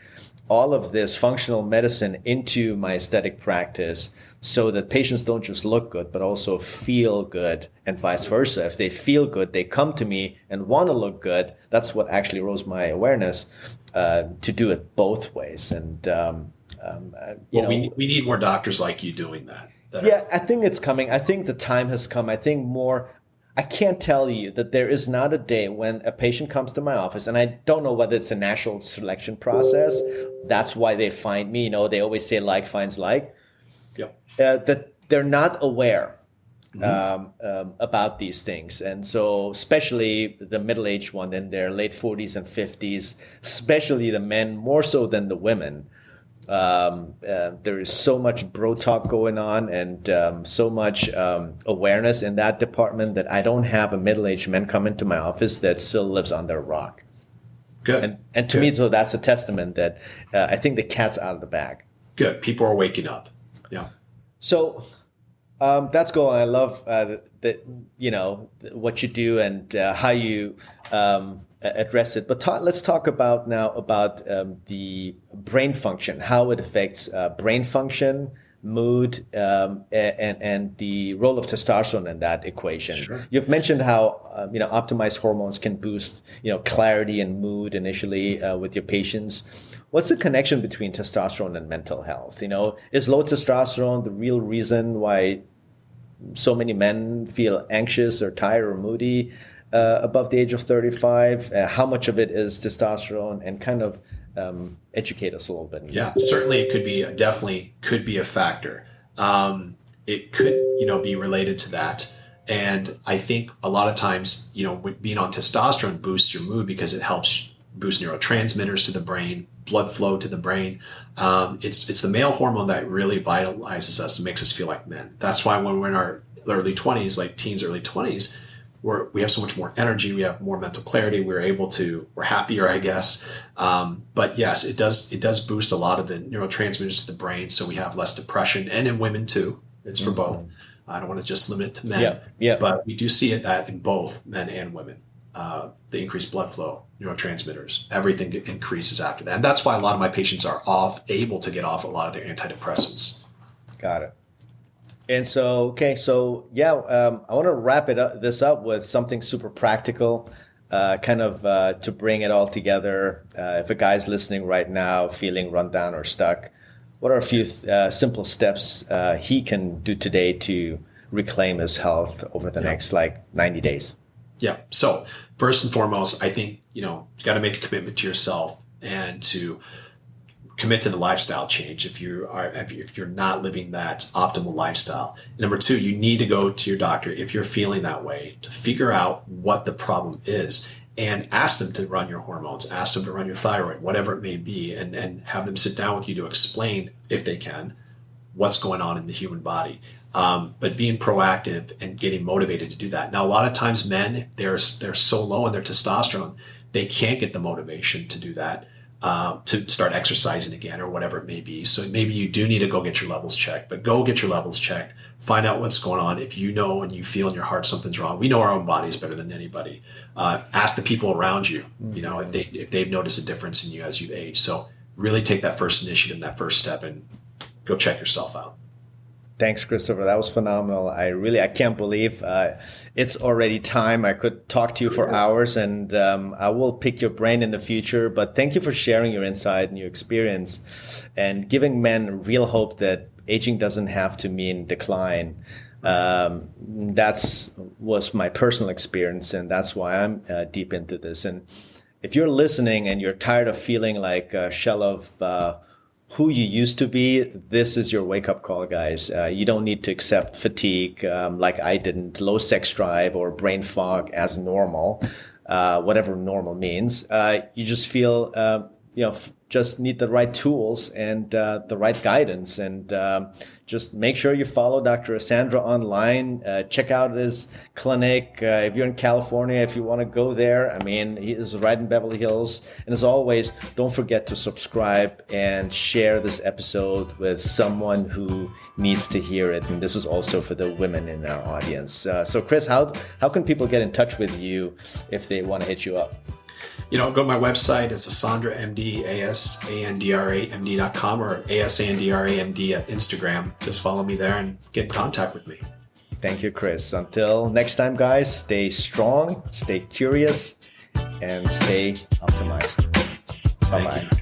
all of this functional medicine into my aesthetic practice so that patients don't just look good, but also feel good, and vice versa. If they feel good, they come to me and want to look good. That's what actually rose my awareness to do it both ways. And we need more doctors like you doing that. I think it's coming. I think the time has come. I think I can't tell you that there is not a day when a patient comes to my office, and I don't know whether it's a natural selection process. That's why they find me. They always say like finds like. Yep. That they're not aware about these things. And so especially the middle-aged one in their late 40s and 50s, especially the men more so than the women. There is so much bro talk going on and so much awareness in that department that I don't have a middle-aged man come into my office that still lives under a rock. Good. And to me, so that's a testament that I think the cat's out of the bag. Good. People are waking up. Yeah. So that's cool. I love that what you do and how you address it. But let's talk about the brain function, how it affects brain function, mood, and the role of testosterone in that equation. Sure. You've mentioned how optimized hormones can boost clarity and mood initially with your patients. What's the connection between testosterone and mental health? Is low testosterone the real reason why so many men feel anxious or tired or moody above the age of 35? How much of it is testosterone? And kind of educate us a little bit. Yeah, certainly it definitely could be a factor. It could, be related to that. And I think a lot of times, being on testosterone boosts your mood because it helps boost neurotransmitters to the brain, blood flow to the brain. It's the male hormone that really vitalizes us and makes us feel like men. That's why when we're in our early 20s, like teens, early 20s, we have so much more energy, we have more mental clarity, we're happier, I guess. But yes, it does boost a lot of the neurotransmitters to the brain, so we have less depression, and in women too. It's for both. I don't want to just limit it to men, but we do see that in both men and women. The increased blood flow, neurotransmitters, everything increases after that. And that's why a lot of my patients are able to get off a lot of their antidepressants. Got it. And so, I want to wrap this up with something super practical, to bring it all together. If a guy's listening right now feeling run down or stuck, what are a few simple steps he can do today to reclaim his health over the next 90 days? Yeah. So first and foremost, I think, you got to make a commitment to yourself and to commit to the lifestyle change if you're not living that optimal lifestyle. Number two, you need to go to your doctor if you're feeling that way to figure out what the problem is and ask them to run your hormones, ask them to run your thyroid, whatever it may be, and have them sit down with you to explain, if they can, what's going on in the human body. But being proactive and getting motivated to do that. Now, a lot of times men, they're so low in their testosterone, they can't get the motivation to do that, to start exercising again or whatever it may be. So maybe you do need to go get your levels checked, but go get your levels checked, find out what's going on. If you know and you feel in your heart something's wrong, we know our own bodies better than anybody. Ask the people around you, if they've noticed a difference in you as you've aged. So really take that first initiative, that first step, and go check yourself out. Thanks, Christopher. That was phenomenal. I can't believe it's already time. I could talk to you for hours, and I will pick your brain in the future. But thank you for sharing your insight and your experience and giving men real hope that aging doesn't have to mean decline. That was my personal experience, and that's why I'm deep into this. And if you're listening and you're tired of feeling like a shell of who you used to be, this is your wake-up call, guys. You don't need to accept fatigue like I didn't, low sex drive or brain fog as normal, whatever normal means. You just feel, just need the right tools and the right guidance. And just make sure you follow Dr. Asandra online. Check out his clinic. If you're in California, if you want to go there, he is right in Beverly Hills. And as always, don't forget to subscribe and share this episode with someone who needs to hear it. And this is also for the women in our audience. So Chris, how can people get in touch with you if they want to hit you up? Go to my website. It's Asandra, MD, ASANDRA-MD.com or ASANDRA-MD at Instagram. Just follow me there and get in contact with me. Thank you, Chris. Until next time, guys, stay strong, stay curious, and stay optimized. Bye-bye.